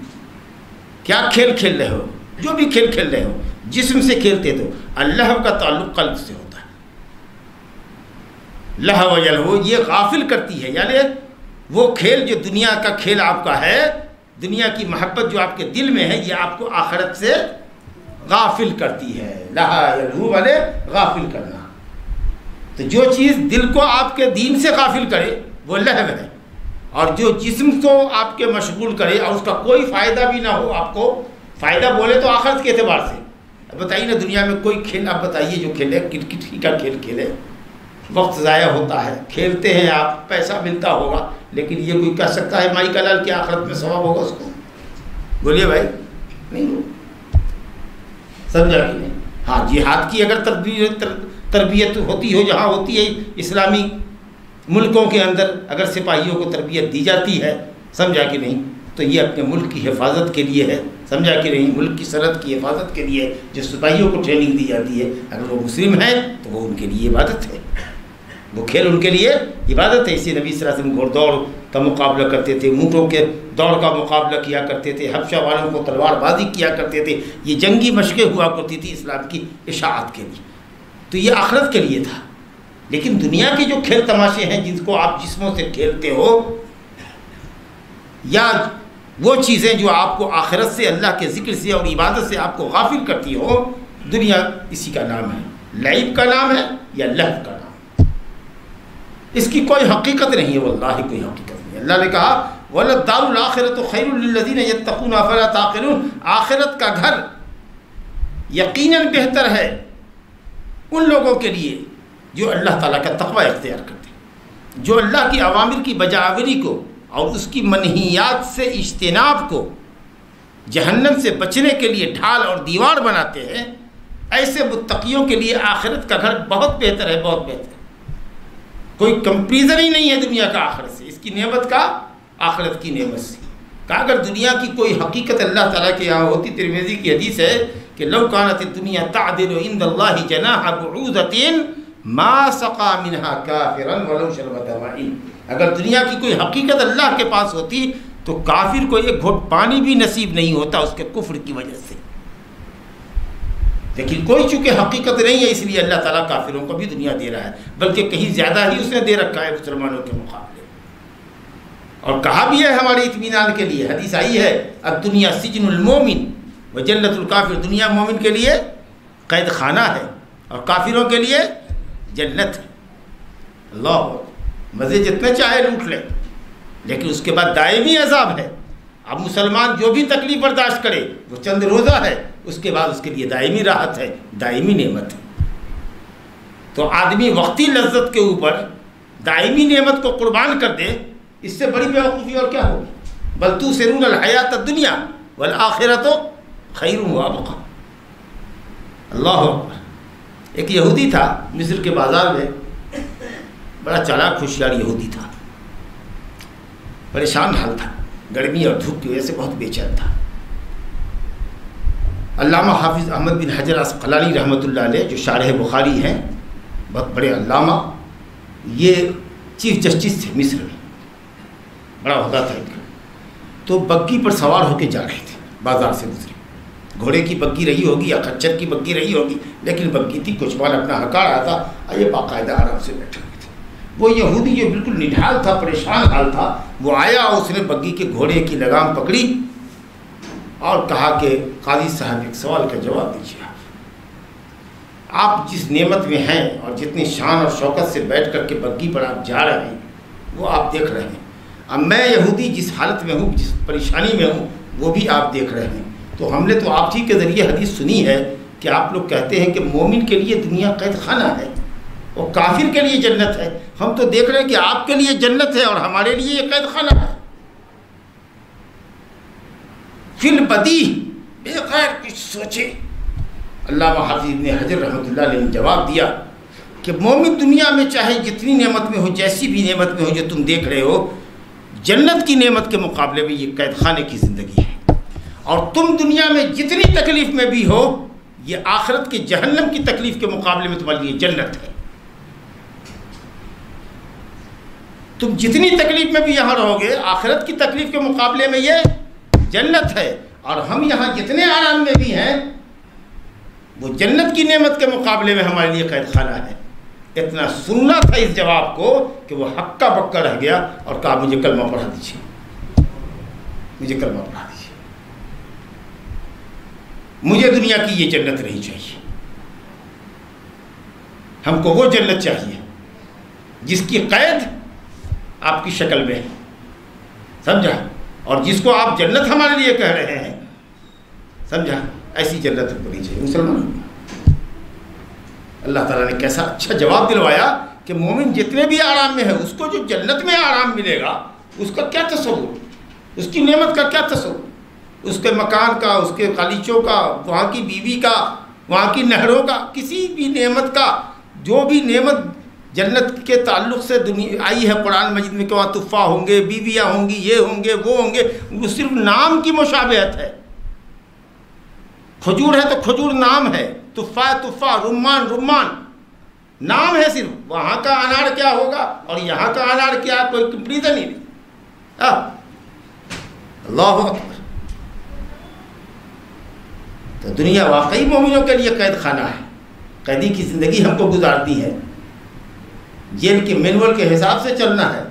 کیا کھیل کھیل رہے ہو، جو بھی کھیل کھیل رہے ہو جسم سے کھیلتے تو. اللہ کا تعلق قلب سے ہوتا ہے. لہو یلہو یہ غافل کرتی ہے، یعنی وہ کھیل جو دنیا کا کھیل آپ کا ہے، دنیا کی محبت جو آپ کے دل میں ہے، یہ آپ کو آخرت سے غافل کرتی ہے. لہا یلہو والے غافل کرنا. تو جو چیز دل کو آپ کے دین سے غافل کرے وہ لہو ہے، اور جو جسم کو آپ کے مشغول کرے اور اس کا کوئی فائدہ بھی نہ ہو. آپ کو فائدہ بولے تو آخرت کے اعتبار سے. اب بتائیے نا دنیا میں کوئی کھیل آپ بتائیے جو کھیلے، کرکٹ ہی کا کھیل کھیلے، وقت ضائع ہوتا ہے، کھیلتے ہیں آپ، پیسہ ملتا ہوگا، لیکن یہ کوئی کہہ سکتا ہے مائی کا لال کی آخرت میں ثواب ہوگا اس کو؟ بولیے بھائی، نہیں ہو. سمجھا کہ نہیں؟ ہاں جہاد کی اگر تربیت ہوتی ہو، جہاں ہوتی ہے اسلامی ملکوں کے اندر، اگر سپاہیوں کو تربیت دی جاتی ہے، سمجھا کہ نہیں، تو یہ اپنے ملک کی حفاظت کے لیے ہے. سمجھا کہ نہیں؟ ملک کی سرحد کی حفاظت کے لیے جو سپاہیوں کو ٹریننگ دی جاتی ہے، اگر وہ مسلم ہیں تو وہ ان کے لیے عبادت ہے، وہ کھیل ان کے لیے عبادت ہے. اسی نبی صلی اللہ علیہ وسلم گھوڑ دوڑ کا مقابلہ کرتے تھے، اونٹوں کے دوڑ کا مقابلہ کیا کرتے تھے، حبشہ والوں کو تلوار بازی کیا کرتے تھے. یہ جنگی مشقیں ہوا کرتی تھی اسلام کی اشاعت کے لیے. تو یہ آخرت کے لیے تھا. لیکن دنیا کے جو کھیل تماشے ہیں جن کو آپ جسموں سے کھیلتے ہو، یا وہ چیزیں جو آپ کو آخرت سے، اللہ کے ذکر سے اور عبادت سے آپ کو غافل کرتی ہو، دنیا اسی کا نام ہے، لعب کا نام ہے یا لہو کا نام. اس کی کوئی حقیقت نہیں ہے، واللہ کوئی حقیقت نہیں ہے. اللہ نے کہا وَلَلدَّارُ الْآخِرَةُ خَيْرٌ لِلَّذِينَ يَتَّقُونَ أَفَلَا تَعْقِلُونَ، آخرت کا گھر یقیناً بہتر ہے ان لوگوں کے لیے جو اللہ تعالیٰ کا تقوی اختیار کرتے ہیں، جو اللہ کی اوامر کی بجاوری کو اور اس کی منہیات سے اجتناب کو جہنم سے بچنے کے لیے ڈھال اور دیوار بناتے ہیں۔ ایسے متقیوں کے لیے آخرت کا گھر بہت بہتر ہے، بہت بہتر ہے۔ کوئی کمپیریزن ہی نہیں ہے دنیا کا آخرت سے، اس کی نعمت کا آخرت کی نعمت سے۔ کہا اگر دنیا کی کوئی حقیقت اللہ تعالیٰ کے یہاں ہوتی، ترمذی کی حدیث ہے کہ لو کانت الدنیا تعدل عند اللہ جناح بعوضۃ ما سقى منها کافرا ولو شربت ماء، اگر دنیا کی کوئی حقیقت اللہ کے پاس ہوتی تو کافر کو ایک گھٹ پانی بھی نصیب نہیں ہوتا اس کے کفر کی وجہ سے، لیکن کوئی چونکہ حقیقت نہیں ہے اس لیے اللہ تعالیٰ کافروں کو بھی دنیا دے رہا ہے، بلکہ کہیں زیادہ ہی اس نے دے رکھا ہے مسلمانوں کے مقابلے۔ اور کہا بھی ہے ہمارے اطمینان کے لیے، حدیث آئی ہے الدنیا سجن المومن و جنت الکافر، دنیا مومن کے لیے قید خانہ ہے اور کافروں کے لیے جنت ہے۔ اللہ مزے جتنے چاہے لوٹ لے، لیکن اس کے بعد دائمی عذاب ہے۔ اب مسلمان جو بھی تکلیف برداشت کرے وہ چند روزہ ہے، اس کے بعد اس کے لیے دائمی راحت ہے، دائمی نعمت ہے۔ تو آدمی وقتی لذت کے اوپر دائمی نعمت کو قربان کر دے، اس سے بڑی بیوقوفی اور کیا ہوگی؟ بل تؤثرون الحیات الدنیا والآخرۃ خیر وابقیٰ۔ اللہ اکبر۔ ایک یہودی تھا مصر کے بازار میں، بڑا چالاک ہوشیار یہودی تھا، پریشان حال تھا، گرمی اور دھوپ کی وجہ سے بہت بے چین تھا۔ علامہ حافظ احمد بن حجر عسقلانی رحمۃ اللہ علیہ جو شارح بخاری ہیں، بہت بڑے علامہ، یہ چیف جسٹس تھے مصر میں، بڑا عہدہ تھا ان کا۔ تو بگی پر سوار ہو کے جا رہے تھے، بازار سے گزرے، گھوڑے کی بگی رہی ہوگی یا خچر کی بگی رہی ہوگی، لیکن بگی تھی، کچھ مال اپنا ہکا رہا تھا اور یہ باقاعدہ آرام سے بیٹھے ہوئے تھے۔ وہ یہودی جو بالکل نڈھال تھا، پریشان حال تھا، وہ آیا اور اس نے بگی کے گھوڑے کی لگام پکڑی اور کہا کہ قاضی صاحب ایک سوال کا جواب دیجیے، آپ جس نعمت میں ہیں اور جتنی شان اور شوکت سے بیٹھ کر کے بگی پر آپ جا رہے ہیں وہ آپ دیکھ رہے ہیں، اب میں یہودی جس حالت میں ہوں، جس پریشانی میں ہوں، وہ بھی آپ دیکھ رہے ہیں۔ تو ہم نے تو آپ ہی کے ذریعے حدیث سنی ہے کہ آپ لوگ کہتے ہیں کہ مومن کے لیے دنیا قید خانہ ہے اور کافر کے لیے جنت ہے، ہم تو دیکھ رہے ہیں کہ آپ کے لیے جنت ہے اور ہمارے لیے یہ قید خانہ ہے۔ فی البدیہ، بغیر کچھ سوچے علامہ حافظ ابن حجر رحمۃ اللہ علیہ نے جواب دیا کہ مومن دنیا میں چاہے جتنی نعمت میں ہو، جیسی بھی نعمت میں ہو جو تم دیکھ رہے ہو، جنت کی نعمت کے مقابلے میں یہ قید خانے کی زندگی ہے، اور تم دنیا میں جتنی تکلیف میں بھی ہو، یہ آخرت کے جہنم کی تکلیف کے مقابلے میں تمہارے لیے جنت ہے۔ تم جتنی تکلیف میں بھی یہاں رہو گے، آخرت کی تکلیف کے مقابلے میں یہ جنت ہے، اور ہم یہاں جتنے آرام میں بھی ہیں وہ جنت کی نعمت کے مقابلے میں ہمارے لیے قید خانہ ہے۔ اتنا سننا تھا اس جواب کو کہ وہ ہکا بکا رہ گیا اور کہا مجھے کلمہ پڑھا دیجیے، مجھے کلمہ پڑھا دیجیے، مجھے دنیا کی یہ جنت نہیں چاہیے، ہم کو وہ جنت چاہیے جس کی قید آپ کی شکل میں ہے، سمجھا، اور جس کو آپ جنت ہمارے لیے کہہ رہے ہیں، سمجھا، ایسی جنت ہم کو نہیں چاہیے۔ مسلمان، اللہ تعالیٰ نے کیسا اچھا جواب دلوایا کہ مومن جتنے بھی آرام میں ہے، اس کو جو جنت میں آرام ملے گا اس کا کیا تصور، اس کی نعمت کا کیا تصور، اس کے مکان کا، اس کے غالیچوں کا، وہاں کی بیوی کا، وہاں کی نہروں کا، کسی بھی نعمت کا، جو بھی نعمت جنت کے تعلق سے دنیا آئی ہے قرآن مجید میں کہ وہاں تفاح ہوں گے، بیویاں ہوں گی، یہ ہوں گے، وہ ہوں گے، وہ صرف نام کی مشابہت ہے۔ کھجور ہے تو کھجور نام ہے، تفاح تفاح، رمان رمان، نام ہے صرف۔ وہاں کا انار کیا ہوگا اور یہاں کا انار کیا، کوئی کمپیریزن ہی نہیں۔ اللہ اکبر۔ تو دنیا واقعی مومنوں کے لیے قید خانہ ہے، قیدی کی زندگی ہم کو گزارتی ہے، جیل کے مینول کے حساب سے چلنا ہے،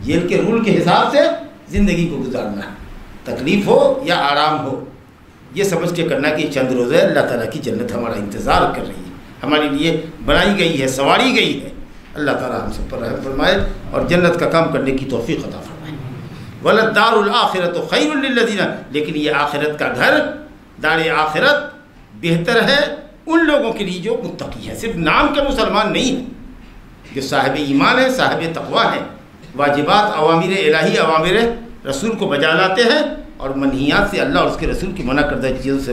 جیل کے رول کے حساب سے زندگی کو گزارنا ہے، تکلیف ہو یا آرام ہو، یہ سمجھ کے کرنا کہ چند روزے اللہ تعالیٰ کی جنت ہمارا انتظار کر رہی ہے، ہمارے لیے بنائی گئی ہے، سواری گئی ہے۔ اللہ تعالیٰ ہم سب پر رحم فرمائے اور جنت کا کام کرنے کی توفیق عطا فرمائے۔ وَلَلدَّارُ الْآخِرَةُ خَيْرٌ لِلَّذِينَ، لیکن یہ آخرت کا گھر، دار آخرت بہتر ہے ان لوگوں کے لیے جو متقی ہیں، صرف نام کے مسلمان نہیں ہیں، جو صاحب ایمان ہے، صاحب تقویٰ ہے، واجبات، اوامر الہی، اوامر رسول کو بجا لاتے ہیں اور منہیات سے، اللہ اور اس کے رسول کی منع کردہ چیزوں سے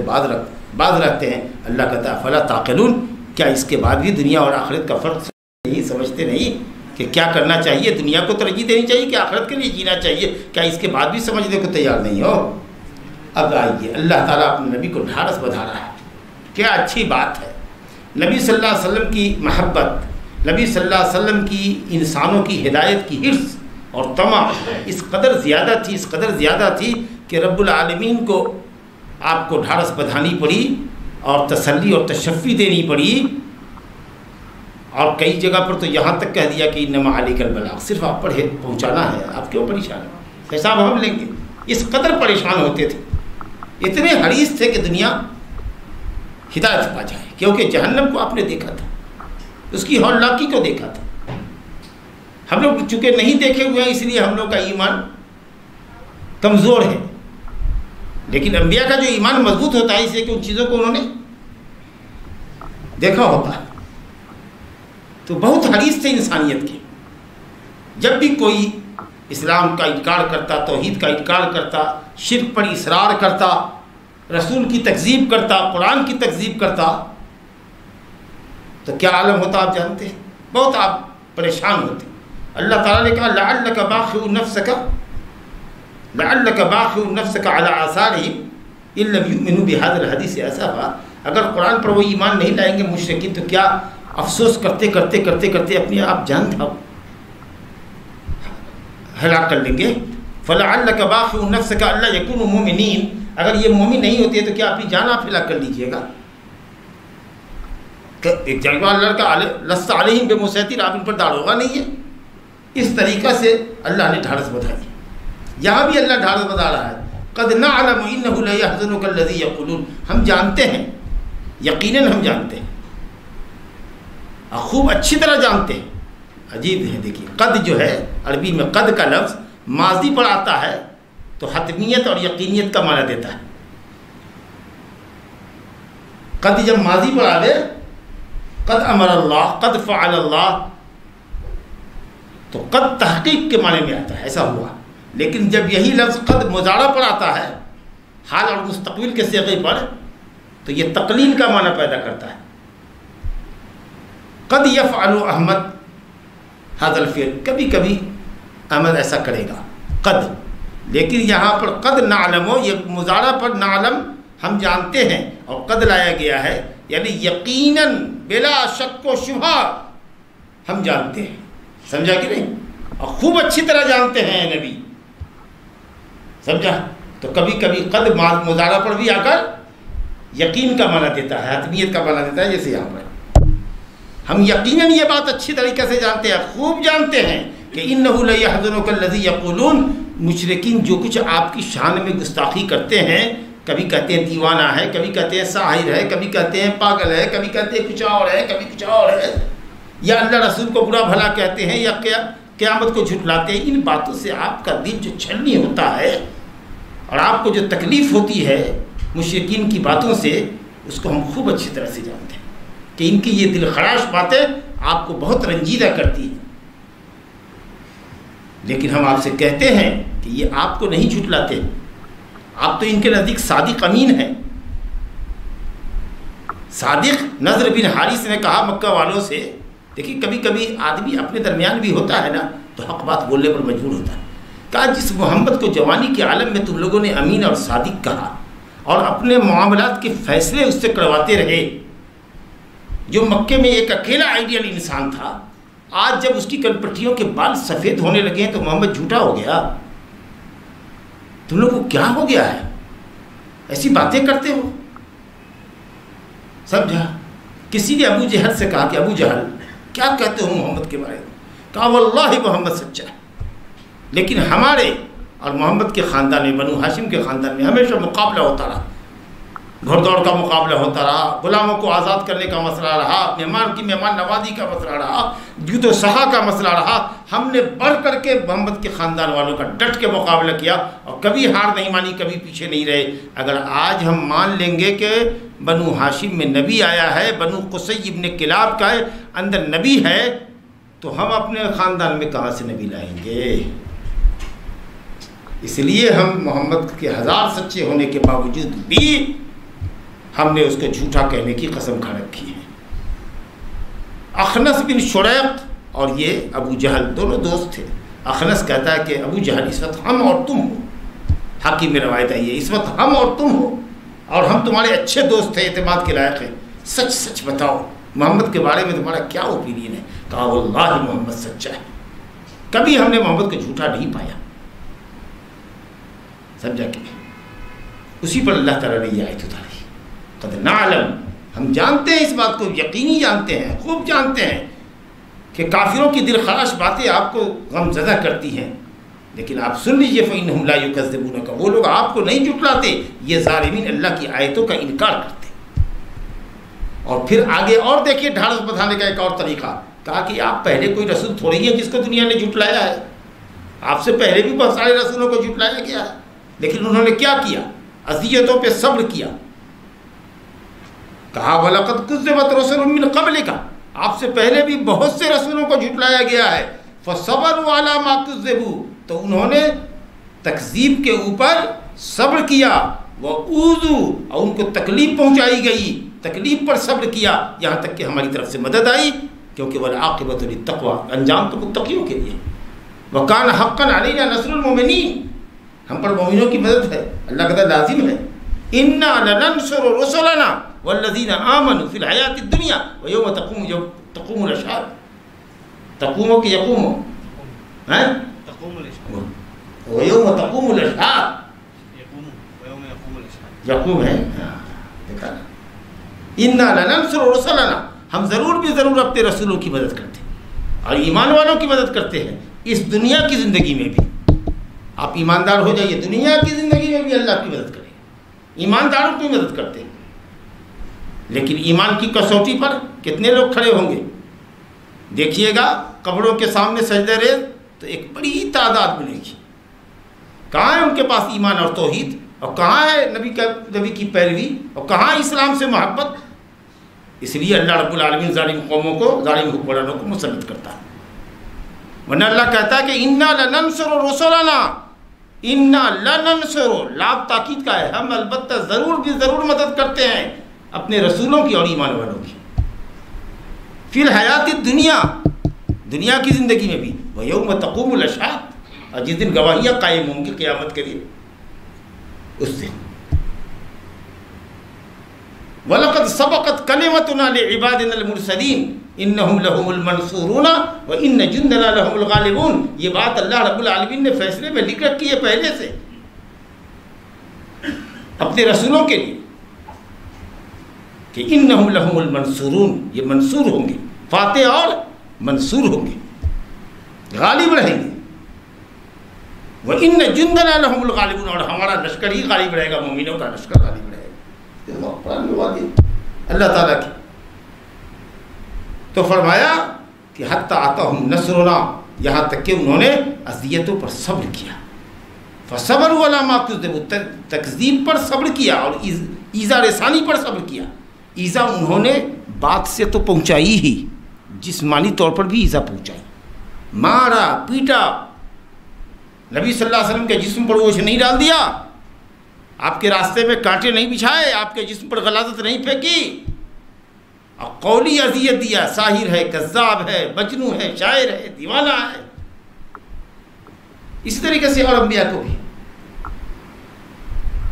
باز رکھتے ہیں۔ اللہ کہتا ہے فلا تعقلون، کیا اس کے بعد بھی دنیا اور آخرت کا فرق نہیں سمجھتے نہیں کہ کیا کرنا چاہیے؟ دنیا کو ترجیح دینی چاہیے کہ آخرت کے لیے جینا چاہیے؟ کیا اس کے بعد بھی سمجھنے کو تیار نہیں ہو؟ اب آئیے، اللہ تعالیٰ اپنے نبی کو ڈھارس بندھا رہا ہے، کیا اچھی بات ہے۔ نبی صلی اللہ علیہ وسلم کی محبت، نبی صلی اللہ علیہ وسلم کی انسانوں کی ہدایت کی حرص اور طمع اس قدر زیادہ تھی کہ رب العالمین کو آپ کو ڈھارس بندھانی پڑی اور تسلی اور تشفی دینی پڑی، اور کئی جگہ پر تو یہاں تک کہہ دیا کہ انما علیک البلاغ، صرف آپ پڑھے پہنچانا ہے، آپ کیوں پریشان ہیں، حساب ہم لیں گے۔ اس قدر پریشان ہوتے تھے، اتنے حریص تھے کہ دنیا ہدایت پا جائے، کیونکہ جہنم کو آپ نے دیکھا تھا، اس کی ہولناکی کو دیکھا تھا۔ ہم لوگ چونکہ نہیں دیکھے ہوئے ہیں، اس لیے ہم لوگ کا ایمان کمزور ہے، لیکن انبیاء کا جو ایمان مضبوط ہوتا ہے اس لیے کہ ان چیزوں کو انہوں نے دیکھا ہوتا ہے۔ تو بہت حریص تھے انسانیت کے، جب بھی کوئی اسلام کا انکار کرتا، توحید کا انکار کرتا، شرک پر اصرار کرتا، رسول کی تکذیب کرتا، قرآن کی تکذیب کرتا، تو کیا عالم ہوتا آپ جانتے ہیں؟ بہت آپ پریشان ہوتے۔ اللہ تعالیٰ نے کہا لعلک باخع نفسک علی آثارہم ان لم یؤمنوا بہذا الحدیث اسفا، اگر قرآن پر وہ ایمان نہیں لائیں گے مشرکین تو کیا افسوس کرتے اپنے آپ جان ہلاک کر لیں گے۔ فلعلک باخع نفسک الا یکونوا مؤمنین، اگر یہ مومن نہیں ہوتے تو کیا اپنی جان آپ ہلاک کر لیجئے گا؟ کہ ایک جگہ اللہ کا لست علیہم بمسیطر، آپ ان پر داروغہ نہیں ہے۔ اس طریقہ سے اللہ نے ڈھارس بندھائی، یہاں بھی اللہ ڈھارس بندھا رہا ہے۔ قد نعلم انہ لیحزنک الذی یقولون، ہم جانتے ہیں، یقیناً ہم جانتے ہیں، خوب اچھی طرح جانتے ہیں۔ عجیب ہے، دیکھیے قد جو ہے عربی میں، قد کا لفظ ماضی پر آتا ہے تو حتمیت اور یقینیت کا معنی دیتا ہے۔ قد جب ماضی پر آوے، قد امر اللہ، قد فعل اللہ، تو قد تحقیق کے معنی میں آتا ہے، ایسا ہوا۔ لیکن جب یہی لفظ قد مضارع پر آتا ہے، حال اور مستقبل کے صیغے پر، تو یہ تقلیل کا معنی پیدا کرتا ہے۔ قد یفعل احمد ھذا الفعل، کبھی کبھی احمد ایسا کرے گا، قد۔ لیکن یہاں پر قد نعلم، یہ مضارع پر نعلم ہم جانتے ہیں، اور قد لایا گیا ہے یعنی یقیناً بلا شک و شبہ ہم جانتے ہیں، سمجھا کہ نہیں؟ اور خوب اچھی طرح جانتے ہیں نبی، سمجھا؟ تو کبھی کبھی قد مضارع پر بھی آ کر یقین کا معنی دیتا ہے، حتمیت کا معنی دیتا ہے، جیسے یہاں پر ہم یقیناً یہ بات اچھی طریقے سے جانتے ہیں، خوب جانتے ہیں کہ انہ لیحزنک الذی یقولون، مشرکین جو کچھ آپ کی شان میں گستاخی کرتے ہیں، کبھی کہتے ہیں دیوانہ ہے، کبھی کہتے ہیں ساحر ہے، کبھی کہتے ہیں پاگل ہے، کبھی کہتے ہیں کچھ اور ہے، کبھی کچھ اور ہے، یا اللہ رسول کو برا بھلا کہتے ہیں، یا قیامت کو جھٹلاتے ہیں، ان باتوں سے آپ کا دل جو چھلنی ہوتا ہے اور آپ کو جو تکلیف ہوتی ہے مشرکین کی باتوں سے، اس کو ہم خوب اچھی طرح سے جانتے ہیں کہ ان کی یہ دل خراش باتیں آپ کو بہت رنجیدہ کرتی ہیں۔ لیکن ہم آپ سے کہتے ہیں کہ یہ آپ کو نہیں جھٹلاتے، آپ تو ان کے نزدیک صادق امین ہیں۔ صادق نضر بن حارث نے کہا مکہ والوں سے، دیکھیے کبھی کبھی آدمی اپنے درمیان بھی ہوتا ہے نا تو حق بات بولنے پر مجبور ہوتا ہے۔ کہا جس محمد کو جوانی کے عالم میں تم لوگوں نے امین اور صادق کہا اور اپنے معاملات کے فیصلے اس سے کرواتے رہے، جو مکے میں ایک اکیلا آئیڈیل انسان تھا، آج جب اس کی کنپٹیوں کے بال سفید ہونے لگے ہیں تو محمد جھوٹا ہو گیا۔ تم لوگوں کو کیا ہو گیا ہے، ایسی باتیں کرتے ہو؟ سمجھا؟ کسی نے ابو جہل سے کہا کہ ابو جہل کیا کہتے ہو محمد کے بارے میں؟ کہا واللہ محمد سچا ہے، لیکن ہمارے اور محمد کے خاندان میں، بنو ہاشم کے خاندان میں ہمیشہ مقابلہ ہوتا رہا، گھڑ دوڑ کا مقابلہ ہوتا رہا، غلاموں کو آزاد کرنے کا مسئلہ رہا، مہمان کی مہمان نوازی کا مسئلہ رہا، جود و سخا کا مسئلہ رہا۔ ہم نے بڑھ کر کے محمد کے خاندان والوں کا ڈٹ کے مقابلہ کیا اور کبھی ہار نہیں مانی، کبھی پیچھے نہیں رہے۔ اگر آج ہم مان لیں گے کہ بنو ہاشم میں نبی آیا ہے، بنو قصی ابن کلاب کا اندر نبی ہے، تو ہم اپنے خاندان میں کہاں سے نبی لائیں گے؟ اس لیے ہم محمد کے ہزار سچے ہونے کے باوجود بھی ہم نے اس کو جھوٹا کہنے کی قسم کھا رکھی ہے۔ اخنس بن شریق اور یہ ابو جہل دونوں دوست تھے۔ اخنس کہتا ہے کہ ابو جہل اس وقت ہم اور تم ہو، حاکم میں روایت آئی ہے، اس وقت ہم اور تم ہو اور ہم تمہارے اچھے دوست ہیں، اعتماد کے لائق ہیں، سچ سچ بتاؤ محمد کے بارے میں تمہارا کیا اوپینین ہے؟ کہا واللہ محمد سچا ہے، کبھی ہم نے محمد کو جھوٹا نہیں پایا۔ سمجھا کہ اسی پر اللہ تعالیٰ نے یہ آیت اتاری، قد نعلم، ہم جانتے ہیں اس بات کو، یقینی جانتے ہیں، خوب جانتے ہیں کہ کافروں کی دل خراش باتیں آپ کو غم زدہ کرتی ہیں، لیکن آپ سن لیجئے فَإِنَّهُمْ لَا يُكَذِّبُونَكَ، وہ لوگ آپ کو نہیں جھٹلاتے، یہ ظالمین اللہ کی آیتوں کا انکار کرتے۔ اور پھر آگے اور دیکھیے ڈھارس بتانے کا ایک اور طریقہ، کہا کہ آپ پہلے کوئی رسول تھوڑے ہی ہیں جس کو دنیا نے جھٹلایا ہے، آپ سے پہلے بھی بہت سارے رسولوں کو جھٹلایا گیا ہے، لیکن انہوں نے کیا کیا؟ اذیتوں پہ صبر کیا۔ کہا وَلَقَدْ كُذِّبَتْ رُسُلٌ مِّن قَبْلِكَ، آپ سے پہلے بھی بہت سے رسولوں کو جھٹلایا گیا ہے، فَصَبَرُوا عَلَىٰ مَا كُذِّبُوا، تو انہوں نے تکذیب کے اوپر صبر کیا، وَأُوذُوا، اور ان کو تکلیف پہنچائی گئی، تکلیف پر صبر کیا، یہاں تک کہ ہماری طرف سے مدد آئی، کیونکہ وَالْعَاقِبَةُ لِلتَّقْوَىٰ، انجام تو متقیوں کے لیے۔ وَكَانَ حَقًّا عَلَيْنَا نَصْرُ الْمُؤْمِنِينَ، ہم پر مومنوں کی مدد ہے، اللہ کا لازم ہے۔ اِنَّا لَنَنصُرُ رُسُلَنَا وَالَّذِينَ آمَنُوا فِي الْحَيَاةِ الدُّنْيَا وَيَوْمَ تَقُومُ الْأَشْهَادُ، تقوم کہ یقوم ہیں، وَيَوْمَ تَقُومُ الْأَشْهَادُ، یقوم ہے، دیکھا نا۔ اِنَّا لَنَنصُرُ رُسُلَنَا، ہم ضرور بھی ضرور اپنے رسولوں کی مدد کرتے ہیں اور ایمان والوں کی مدد کرتے ہیں، اس دنیا کی زندگی میں بھی۔ آپ ایماندار ہو جائیے، دنیا کی زندگی میں بھی اللہ کی مدد کریں، ایمانداروں کی مدد کرتے ہیں، لیکن ایمان کی کسوٹی پر کتنے لوگ کھڑے ہوں گے؟ دیکھیے گا قبروں کے سامنے سجدہ ریز تو ایک بڑی تعداد ملے گی، کہاں ہے ان کے پاس ایمان اور توحید، اور کہاں ہے نبی کی پیروی، اور کہاں اسلام سے محبت؟ اس لیے اللہ رب العالمین ظالم قوموں کو، ظالم حکمرانوں کو مسلط کرتا ہے، ورنہ اللہ کہتا ہے کہ اِنَّا لَنَنصُرُ رُسُلَنَا، اِنَّا لَنَنصُرُ، لام تاکید کا ہے، ہم البتہ ضرور بھی ضرور مدد کرتے ہیں اپنے رسولوں کی اور ایمان والوں کی، فی الحیات الدنیا، دنیا کی زندگی میں بھی، وَيَوْمَ تَقُومُ الْأَشْهَادُ، اور جس دن گواہیاں قائم ہوں گی قیامت کے لیے، اس دن۔ وَلَقَدْ سَبَقَتْ كَلِمَتُنَا لِعِبَادِنَا الْمُرْسَلِينَ إِنَّهُمْ لَهُمُ الْمَنْصُورُونَ وَإِنَّ جُنْدَنَا لَهُمُ الْغَالِبُونَ، یہ بات اللہ رب العالمین نے فیصلے میں لکھ رکھی ہے پہلے سے اپنے رسولوں کے لیے کہ إِنَّهُمْ لَهُمُ الْمَنْصُورُونَ، یہ منصور ہوں گے، فاتح اور منصور ہوں گے، غالب رہیں گے۔ وَإِنَّ جُنْدَنَا لَهُمُ الْغَالِبُونَ، اور ہمارا لشکر ہی غالب رہے گا، مومنوں کا لشکر غالب رہے گا۔ اللہ تعالیٰ کی تو فرمایا کہ حتی آتاہم نصرنا، یہاں تک کہ انہوں نے اذیتوں پر صبر کیا، فصبروا علی ما کذبوا، تکذیب پر صبر کیا اور ایذا رسانی پر صبر کیا۔ ایذا انہوں نے بات سے تو پہنچائی ہی، جسمانی طور پر بھی ایذا پہنچائی، مارا پیٹا، نبی صلی اللہ علیہ وسلم کے جسم پر بوجھ نہیں ڈال دیا، آپ کے راستے میں کانٹے نہیں بچھائے، آپ کے جسم پر غلاظت نہیں پھینکی، اور قولی اذیت دیا، ساحر ہے، کذاب ہے، مجنون ہے، شاعر ہے، دیوانہ ہے۔ اسی طریقے سے اور انبیاء کو بھی،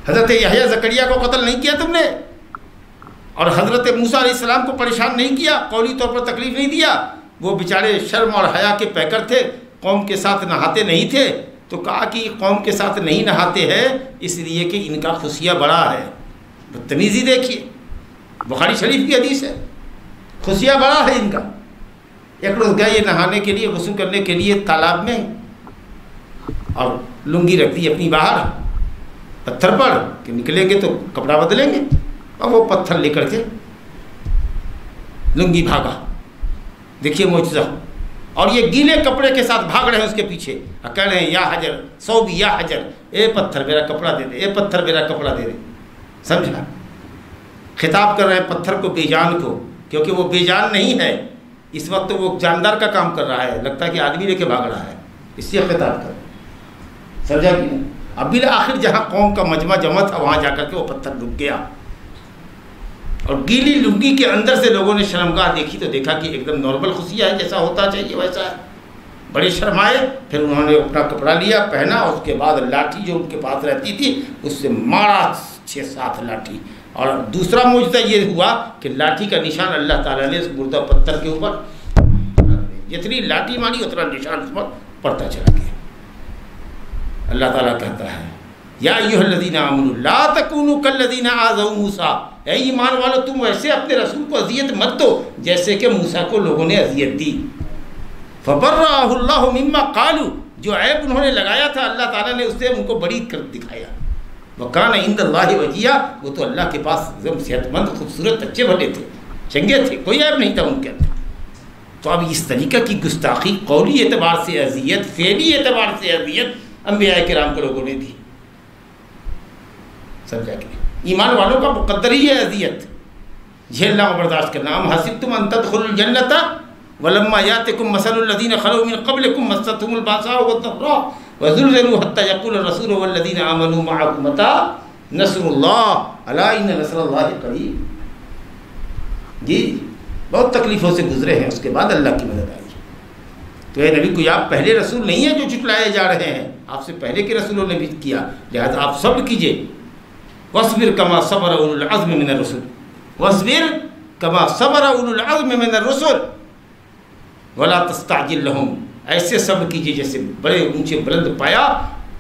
حضرت یحییٰ زکریا کو قتل نہیں کیا تم نے، اور حضرت موسیٰ علیہ السلام کو پریشان نہیں کیا، قولی طور پر تکلیف نہیں دیا، وہ بیچارے شرم اور حیا کے پیکر تھے، قوم کے ساتھ نہاتے نہیں تھے، تو کہا کہ قوم کے ساتھ نہیں نہاتے ہیں اس لیے کہ ان کا خصیہ بڑا ہے۔ بدتمیزی دیکھیے، بخاری شریف کی حدیث ہے، خصیہ بڑا ہے ان کا۔ ایک روز گئے نہانے کے لیے، غسل کرنے کے لیے تالاب میں، اور لنگی رکھ دی اپنی باہر پتھر پر کہ نکلیں گے تو کپڑا بدلیں گے، اور وہ پتھر لے کر کے لنگی بھاگا. دیکھیے معجزہ. اور یہ گیلے کپڑے کے ساتھ بھاگ رہے ہیں اس کے پیچھے اور کہہ رہے ہیں یا حجر صوبی یا حجر، اے پتھر میرا کپڑا دے دے، اے پتھر میرا کپڑا دے دے. سمجھا؟ خطاب کر رہے ہیں پتھر کو، بے جان کو، کیونکہ وہ بے جان نہیں ہے اس وقت، وہ جاندار کا کام کر رہا ہے، لگتا ہے کہ آدمی لے کے بھاگ رہا ہے، اس لیے خطاب کر. سمجھا کہ نہیں؟ اب بالآخر جہاں قوم کا مجمع جمع تھا وہاں جا کر کے وہ پتھر رک گیا. اور گیلی لنگی کے اندر سے لوگوں نے شرمگاہ دیکھی تو دیکھا کہ ایک دم نارمل خصیہ ہے، جیسا ہوتا چاہیے ویسا ہے. بڑے شرمائے. پھر انہوں نے اپنا کپڑا لیا پہنا، اور اس کے بعد لاٹھی جو ان کے پاس رہتی تھی اس سے مارا 6-7 لاٹھی. اور دوسرا معجزہ یہ ہوا کہ لاٹھی کا نشان اللہ تعالیٰ نے اس مردہ پتھر کے اوپر، جتنی لاٹھی ماری اتنا نشان اس پر پڑتا چلا گیا. اللہ تعالیٰ کہتا ہے یا ایھا الذین آمنوا لا تکونوا کالذین آذوا موسیٰ، اے ایمان والو تم ویسے اپنے رسول کو اذیت مت دو جیسے کہ موسیٰ کو لوگوں نے اذیت دی. فبرأہ اللہ مما قالوا، جو عیب انہوں نے لگایا تھا اللہ تعالیٰ نے اس سے ان کو بری کر دکھایا. وکان عند اللہ وجیہا، وہ تو اللہ کے پاس ایک دم صحت مند خوبصورت اچھے بھلے تھے، چنگے تھے، کوئی عیب نہیں تھا ان کے اندر. تو اب اس طریقہ کی گستاخی قولی اعتبار سے اذیت، فعلی اعتبار سے اذیت انبیاء کرام کو لوگوں نے دی. سمجھا کہ ایمان والوں کا مقدر ہی ہے اذیت جھیلنا اور برداشت کرنا. ام حسبتم ان تدخلوا الجنۃ ولما یاتکم مثل الذین خلوا من قبلکم مستهم الباساء والضراء وزلزلوا حتى يقول الرسول والذین آمنوا معه متى نصر اللہ الا ان نصر اللہ قریب. جی بہت تکلیفوں سے گزرے ہیں، اس کے بعد اللہ کی مدد آئی. تو اے نبی کوئی آپ پہلے رسول نہیں ہیں جو جھٹلائے جا رہے ہیں، آپ سے پہلے کے رسولوں نے بھی کیا، لہذا آپ صبر کیجئے. واصبر کما صبر اولو العزم من الرسل، واصبر کما صبر اولو العزم من الرسل ولا تستعجل لهم، ایسے صبر کیجئے جیسے بڑے اونچے بلند پایا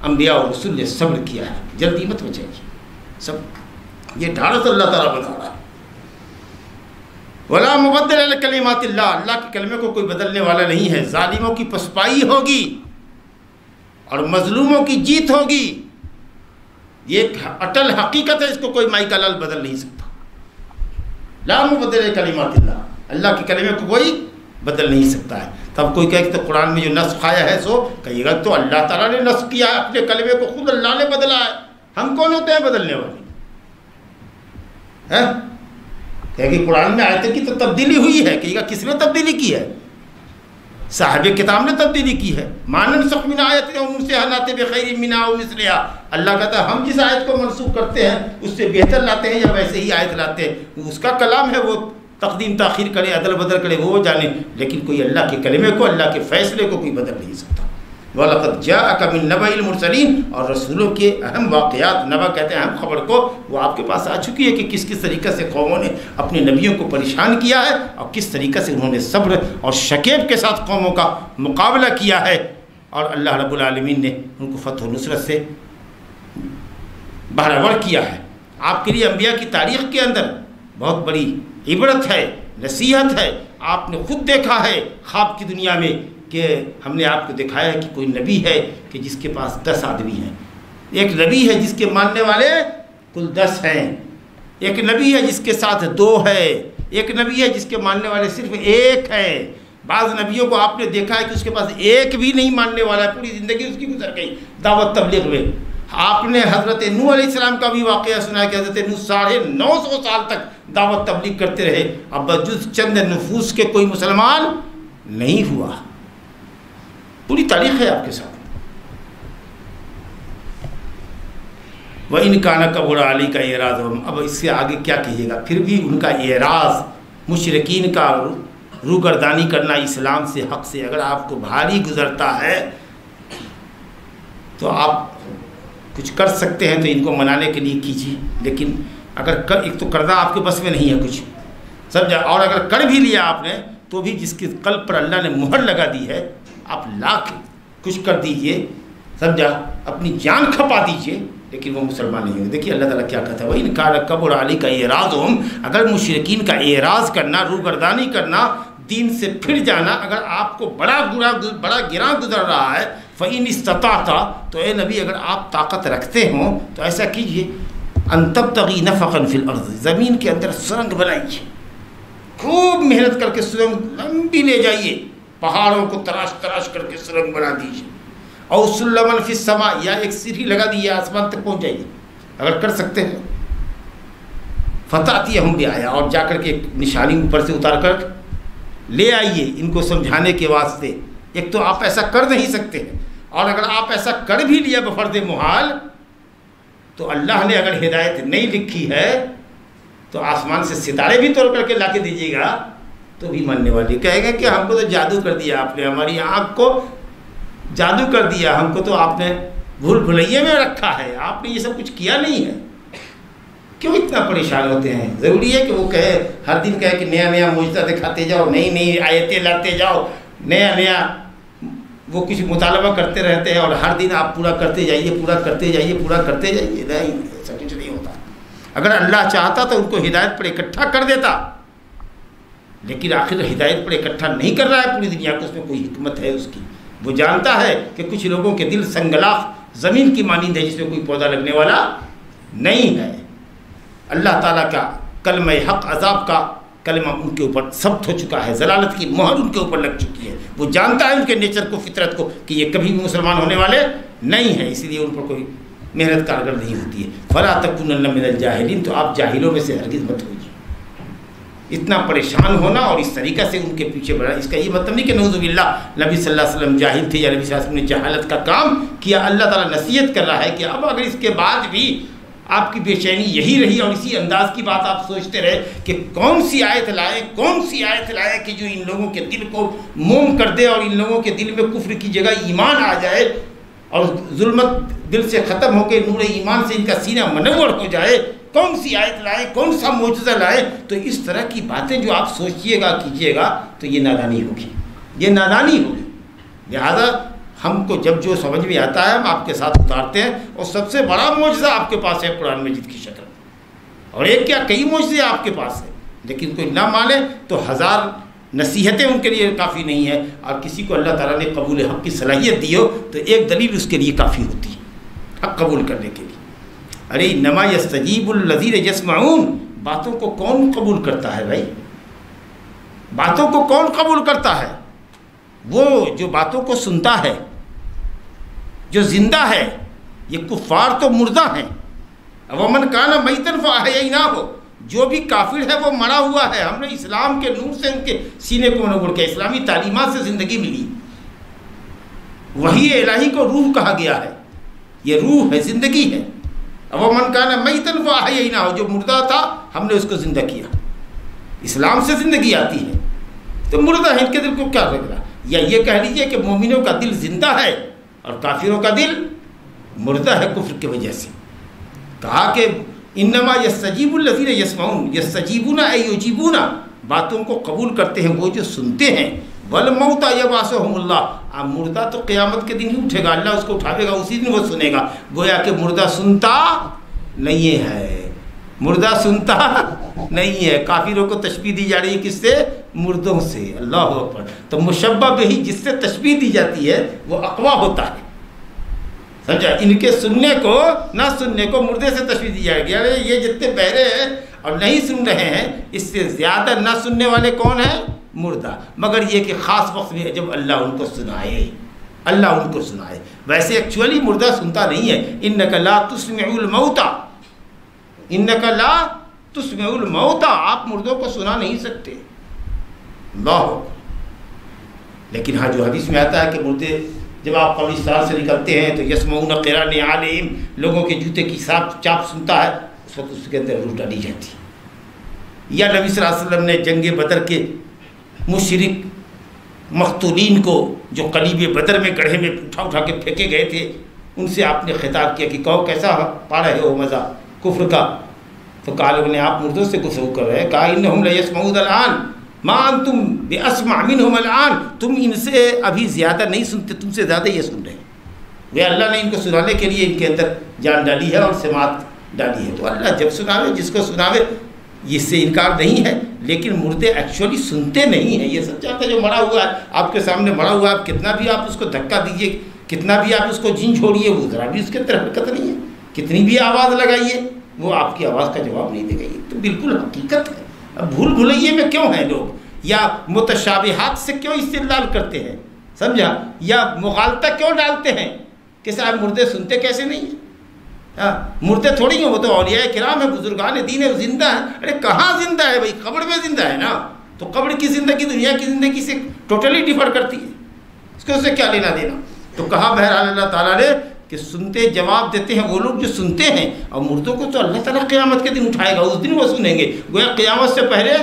انبیاء اور رسول نے صبر کیا ہے، جلدی مت ہو جائیے. سب یہ ڈھارس اللہ تعالیٰ بتا رہا ہے. ولا مبدل لکلمات اللہ، اللہ کے کلمے کو کوئی بدلنے والا نہیں ہے. ظالموں کی پسپائی ہوگی اور مظلوموں کی جیت ہوگی، یہ ایک اٹل حقیقت ہے، اس کو کوئی مائی کا لال بدل نہیں سکتا. لا مبدل کلمات اللہ، اللہ کے کلمے کو کوئی بدل نہیں سکتا ہے. تب کوئی کہے کہ تو قرآن میں جو نسخ آیا ہے سو کہیے گا تو اللہ تعالیٰ نے نسخ کیا ہے، اپنے کلمے کو خود اللہ نے بدلا ہے، ہم کون ہوتے ہیں بدلنے والے؟ کہ قرآن میں آیتیں کی تو تبدیلی ہوئی ہے، کہیے گا کس نے تبدیلی کی ہے؟ صاحب کتاب نے تبدیلی کی ہے. مانن سخ من آیت اور سے حالات بخیر منها او مثلها، اللہ کہتا ہے ہم جس آیت کو منسوخ کرتے ہیں اس سے بہتر لاتے ہیں یا ویسے ہی آیت لاتے ہیں، اس کا کلام ہے، وہ تقدیم تاخیر کرے عدل بدل کرے وہ جانے، لیکن کوئی اللہ کے کلمے کو، اللہ کے فیصلے کو کوئی بدل نہیں سکتا. وَلَقَدْ جَاءَكَ مِن نَبَإِ الْمُرْسَلِينَ، اور رسولوں کے اہم واقعات، نبا کہتے ہیں اہم خبر کو، وہ آپ کے پاس آ چکی ہے کہ کس کس طریقے سے قوموں نے اپنے نبیوں کو پریشان کیا ہے اور کس طریقے سے انہوں نے صبر اور شکیب کے ساتھ قوموں کا مقابلہ کیا ہے، اور اللہ رب العالمین نے ان کو فتح و نصرت سے بہرور کیا ہے. آپ کے لیے انبیاء کی تاریخ کے اندر بہت بڑی عبرت ہے، نصیحت ہے. آپ نے خود دیکھا ہے خواب کی دنیا میں کہ ہم نے آپ کو دکھایا کہ کوئی نبی ہے کہ جس کے پاس 10 آدمی ہیں، ایک نبی ہے جس کے ماننے والے کل 10 ہیں، ایک نبی ہے جس کے ساتھ 2 ہے، ایک نبی ہے جس کے ماننے والے صرف 1 ہے. بعض نبیوں کو آپ نے دیکھا ہے کہ اس کے پاس 1 بھی نہیں ماننے والا ہے، پوری زندگی اس کی گزر گئی دعوت تبلیغ میں. آپ نے حضرت نوح علیہ السلام کا بھی واقعہ سنا ہے کہ حضرت نوح 950 سال تک دعوت تبلیغ کرتے رہے، اب بجز چند نفوس کے کوئی مسلمان نہیں ہوا. پوری تاریخ ہے آپ کے ساتھ. وَإِنْ كَانَ كَبُرَ عَلَيْكَ إِعْرَاضُهُمْ، اب اس سے آگے کیا کہیے گا؟ پھر بھی ان کا اعراض، مشرکین کا روگردانی کرنا اسلام سے، حق سے اگر آپ کو بھاری گزرتا ہے تو آپ کچھ کر سکتے ہیں تو ان کو منانے کے لیے کیجیے، لیکن اگر ایک تو کرنا آپ کے بس میں نہیں ہے کچھ، سمجھا، اور اگر کر بھی لیا آپ نے تو بھی جس کے قلب پر اللہ نے مہر لگا دی ہے آپ لاکھ کچھ کر دیجئے، سمجھا، اپنی جان کھپا دیجئے، لیکن وہ مسلمان نہیں ہوگے. دیکھیے اللہ تعالیٰ کیا کہتا ہے، وَإِنْ كَانَ كَبُرَ عَلَيْكَ إِعْرَاضُهُمْ، اگر مشرکین کا اعراض کرنا، روگردانی کرنا، دین سے پھر جانا اگر آپ کو بڑا گراں گزر رہا ہے، فَإِنِ اسْتَطَعْتَ، تو اے نبی اگر آپ طاقت رکھتے ہوں تو ایسا کیجئے. ان تبتغی نفقا فی الارض، زمین کے اندر سرنگ بنائیے، خوب محنت کر کے سرنگ لمبی لے جائیے، پہاڑوں کو تراش تراش کر کے سرنگ بنا دیجیے، او سلما فی السماء، یا ایک سیڑھی لگا دیجیے، آسمان تک پہنچ جائیے اگر کر سکتے ہیں۔ فتأتیہم بآیہ، اور جا کر کے ایک نشانی اوپر سے اتار کر لے آئیے ان کو سمجھانے کے واسطے۔ ایک تو آپ ایسا کر نہیں سکتے ہیں، اور اگر آپ ایسا کر بھی لیا بفرض محال، تو اللہ نے اگر ہدایت نہیں لکھی ہے تو آسمان سے ستارے بھی توڑ کر کے لا کے دیجیے گا تو بھی ماننے والی کہے گا کہ ہم کو تو جادو کر دیا آپ نے، ہماری آنکھ کو جادو کر دیا، ہم کو تو آپ نے بھول بھلائیے میں رکھا ہے، آپ نے یہ سب کچھ کیا نہیں ہے۔ کیوں اتنا پریشان ہوتے ہیں؟ ضروری ہے کہ وہ کہے ہر دن کہے کہ نیا نیا معجزہ دکھاتے جاؤ، نئی نئی آیتیں لاتے جاؤ، نیا نیا وہ کچھ مطالبہ کرتے رہتے ہیں، اور ہر دن آپ پورا کرتے جائیے، پورا کرتے جائیے، پورا کرتے جائیے؟ نہیں، ایسا کچھ نہیں ہوتا۔ اگر اللہ چاہتا تو ان کو ہدایت پر اکٹھا کر دیتا، لیکن آخر ہدایت پر اکٹھا نہیں کر رہا ہے پوری دنیا کو، اس میں کوئی حکمت ہے اس کی۔ وہ جانتا ہے کہ کچھ لوگوں کے دل سنگلاخ زمین کی مانند ہے جس میں کوئی پودا لگنے والا نہیں ہے۔ اللہ تعالیٰ کا کلمہ حق عذاب کا کلمہ ان کے اوپر ثبت ہو چکا ہے، ضلالت کی مہر ان کے اوپر لگ چکی ہے۔ وہ جانتا ہے ان کے نیچر کو، فطرت کو، کہ یہ کبھی بھی مسلمان ہونے والے نہیں ہیں، اسی لیے ان پر کوئی محنت کارگر نہیں ہوتی ہے۔ فلا تکونن من الجاہلین، تو آپ جاہلوں میں سے ہرگز مت ہوئیے۔ اتنا پریشان ہونا اور اس طریقہ سے ان کے پیچھے بڑھنا، اس کا یہ مطلب نہیں کہ نعوذ باللہ نبی صلی اللہ علیہ وسلم جاہل تھے یا نبی صلی اللہ علیہ وسلم نے جہالت کا کام کیا۔ اللہ تعالیٰ نصیحت کر رہا ہے کہ اب اگر اس کے بعد بھی آپ کی بے چینی یہی رہی اور اسی انداز کی بات آپ سوچتے رہے کہ کون سی آیت لائے کہ جو ان لوگوں کے دل کو موم کر دے اور ان لوگوں کے دل میں کفر کی جگہ ایمان آ جائے اور ظلمت دل سے ختم ہو کے نور ایمان سے ان کا سینہ منور ہو جائے، کون سی آیت لائے، کون سا معجزہ لائے، تو اس طرح کی باتیں جو آپ سوچیے گا کیجیے گا تو یہ نادانی ہوگی، یہ نادانی ہوگی۔ لہذا ہم کو جب جو سمجھ میں آتا ہے ہم آپ کے ساتھ اتارتے ہیں، اور سب سے بڑا معجزہ آپ کے پاس ہے قرآن مجید کی شکل میں، اور ایک کیا کئی معجزے آپ کے پاس ہیں، لیکن کوئی نہ مانے تو ہزار نصیحتیں ان کے لیے کافی نہیں ہیں، اور کسی کو اللہ تعالیٰ نے قبول حق کی صلاحیت دی ہو تو ایک دلیل اس کے لیے کافی ہوتی ہے حق قبول کرنے کے لیے۔ ارے انما یستجیب الذین یسمعون، باتوں کو کون قبول کرتا ہے بھائی؟ باتوں کو کون قبول کرتا ہے؟ وہ جو باتوں کو سنتا ہے، جو زندہ ہے۔ یہ کفار تو مردہ ہیں۔ ومن کان میتا فاحییناہ، جو بھی کافر ہے وہ مرا ہوا ہے، ہم نے اسلام کے نور سے ان کے سینے کو منور کیا، اسلامی تعلیمات سے زندگی ملی، وحی الہی کو روح کہا گیا ہے، یہ روح ہے، زندگی ہے۔ ومن کان میتا فاحییناہ، جو مردہ تھا ہم نے اس کو زندہ کیا، اسلام سے زندگی آتی ہے، تو مردہ ہے، ان کے دل کو کیا لگ رہا؟ یا یہ کہہ لیجیے کہ مومنوں کا دل زندہ ہے اور کافروں کا دل مردہ ہے کفر کی وجہ سے۔ کہا کہ انما یستجیب الذین یسمعون، یستجیبون ای یجیبون، باتوں کو قبول کرتے ہیں وہ جو سنتے ہیں۔ والموتى یبعثهم اللہ، مردہ تو قیامت کے دن ہی اٹھے گا، اللہ اس کو اٹھاوے گا، اسی دن وہ سنے گا۔ گویا کہ مردہ سنتا نہیں ہے، مردہ سنتا نہیں ہے۔ کافروں کو تشبیہ دی جا رہی ہے کس سے؟ مردوں سے۔ اللہ اکبر۔ تو مشبہ بہ جس سے تشبیہ دی جاتی ہے وہ اقویٰ ہوتا ہے، سمجھا؟ ان کے سننے کو نہ سننے کو مردے سے تشبیہ دی جائے گی، یہ جتنے بہرے ہیں اور نہیں سن رہے ہیں، اس سے زیادہ نہ سننے والے کون ہیں؟ مردہ۔ مگر یہ کہ خاص وقت میں جب اللہ ان کو سنائے، اللہ ان کو سنائے۔ ویسے ایکچولی مردہ سنتا نہیں ہے۔ انک لا تسمع الموتى، انک لا تسمع الموتى، آپ مردوں کو سنا نہیں سکتے۔ اللہ، لیکن ہاں جو حدیث میں آتا ہے کہ مردے جب آپ قبرستان سے نکلتے ہیں تو یسمعون قران علیہم، لوگوں کے جوتے کی چاپ سنتا ہے، اس وقت اس کے اندر روح ڈالی جاتی ہے۔ یا نبی صلی اللہ علیہ وسلم نے جنگ بدر کے مشرک مقتولین کو جو قلیب بدر میں گڑھے میں اٹھا کے پھینکے گئے تھے، ان سے آپ نے خطاب کیا کہ کہو کیسا پا رہے ہو مزہ کفر کا؟ تو کہا لوگوں نے آپ مردوں سے گفتگو کر رہے ہیں۔ کہا انہم لیسمعون الان ما انتم باسمع منہم الان، تم ان سے ابھی زیادہ نہیں سنتے، تم سے زیادہ یہ سن رہے ہیں۔ وہ اللہ نے ان کو سنانے کے لیے ان کے اندر جان ڈالی ہے اور سماعت ڈالی ہے۔ تو اللہ جب سناوے جس کو سناوے، اس سے انکار نہیں ہے، لیکن مردے ایکچولی سنتے نہیں ہیں۔ یہ سب جانتا ہے جو مرا ہوا ہے آپ کے سامنے مرا ہوا ہے، آپ کتنا بھی آپ اس کو دھکا دیجیے، کتنا بھی آپ اس کو جن چھوڑیے، وہ ذرا بھی اس کے اندر حرکت نہیں ہے، کتنی بھی آواز لگائیے وہ آپ کی آواز کا جواب نہیں دے گا. یہ تو بالکل حقیقت ہے. اب بھول بھلائیے میں کیوں ہیں لوگ, یا متشابہات سے کیوں استدلال کرتے ہیں, سمجھا, یا مغالطہ کیوں ڈالتے ہیں کہ صاحب مردے سنتے کیسے نہیں ہیں. مردے تھوڑی ہیں, وہ تو اولیاء کرام ہیں, بزرگان دین ہے, وہ زندہ ہیں. ارے کہاں زندہ ہے بھائی, قبر میں زندہ ہے نا. تو قبر کی زندگی دنیا کی زندگی سے ٹوٹلی ڈیفر کرتی ہے, اس کو اسے کیا لینا دینا. تو کہا بہرحال اللہ تعالیٰ نے کہ سنتے جواب دیتے ہیں وہ لوگ جو سنتے ہیں, اور مردوں کو تو اللہ تعالیٰ قیامت کے دن اٹھائے گا, اس دن وہ سنیں گے. گویا قیامت سے پہلے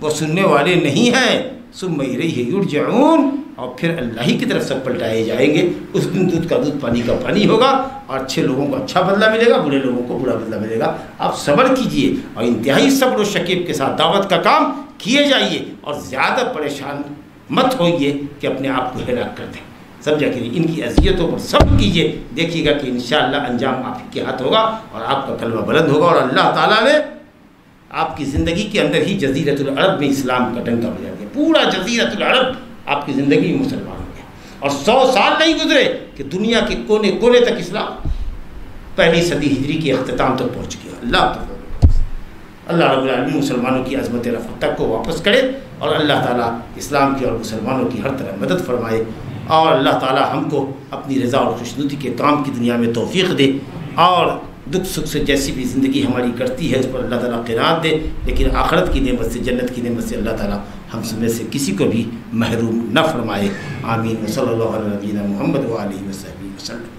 وہ سننے والے نہیں ہیں. ثم الیہ یرجعون, اور پھر اللہ ہی کی طرف سے پلٹائے جائیں گے. اس دن دودھ کا دودھ پانی کا پانی ہوگا, اور اچھے لوگوں کو اچھا بدلہ ملے گا, برے لوگوں کو برا بدلہ ملے گا. آپ صبر کیجئے اور انتہائی صبر و شکیب کے ساتھ دعوت کا کام کیے جائیے, اور زیادہ پریشان مت ہوئیے کہ اپنے آپ کو ہلاک کر دیں. سمجھا کہ ان کی اذیتوں پر صبر کیجئے, دیکھیے گا کہ انشاءاللہ انجام آپ کے ہاتھ ہوگا, اور آپ کا کلمہ بلند ہوگا, اور اللہ تعالیٰ نے آپ کی زندگی کے اندر ہی جزیرۃ العرب میں اسلام کا ڈنکا بجا دیا. پورا جزیرۃ العرب آپ کی زندگی میں مسلمان ہو گیا, اور 100 سال نہیں گزرے کہ دنیا کے کونے کونے تک اسلام پہلی صدی ہجری کے اختتام تک پہنچ گیا. اللہ رب العالمین مسلمانوں کی عظمت رفعت تک کو واپس کرے, اور اللہ تعالیٰ اسلام کی اور مسلمانوں کی ہر طرح مدد فرمائے, اور اللہ تعالیٰ ہم کو اپنی رضا اور خوشنودی کے کام کی دنیا میں توفیق دے, اور دکھ سکھ سے جیسی بھی زندگی ہماری کرتی ہے اس پر اللہ تعالیٰ قناعت دے, لیکن آخرت کی نعمت سے, جنت کی نعمت سے اللہ تعالیٰ ہم سب میں سے کسی کو بھی محروم نہ فرمائے. آمین. صلی اللہ علیہ وسلم محمد و آلہ وصحبہ وسلم.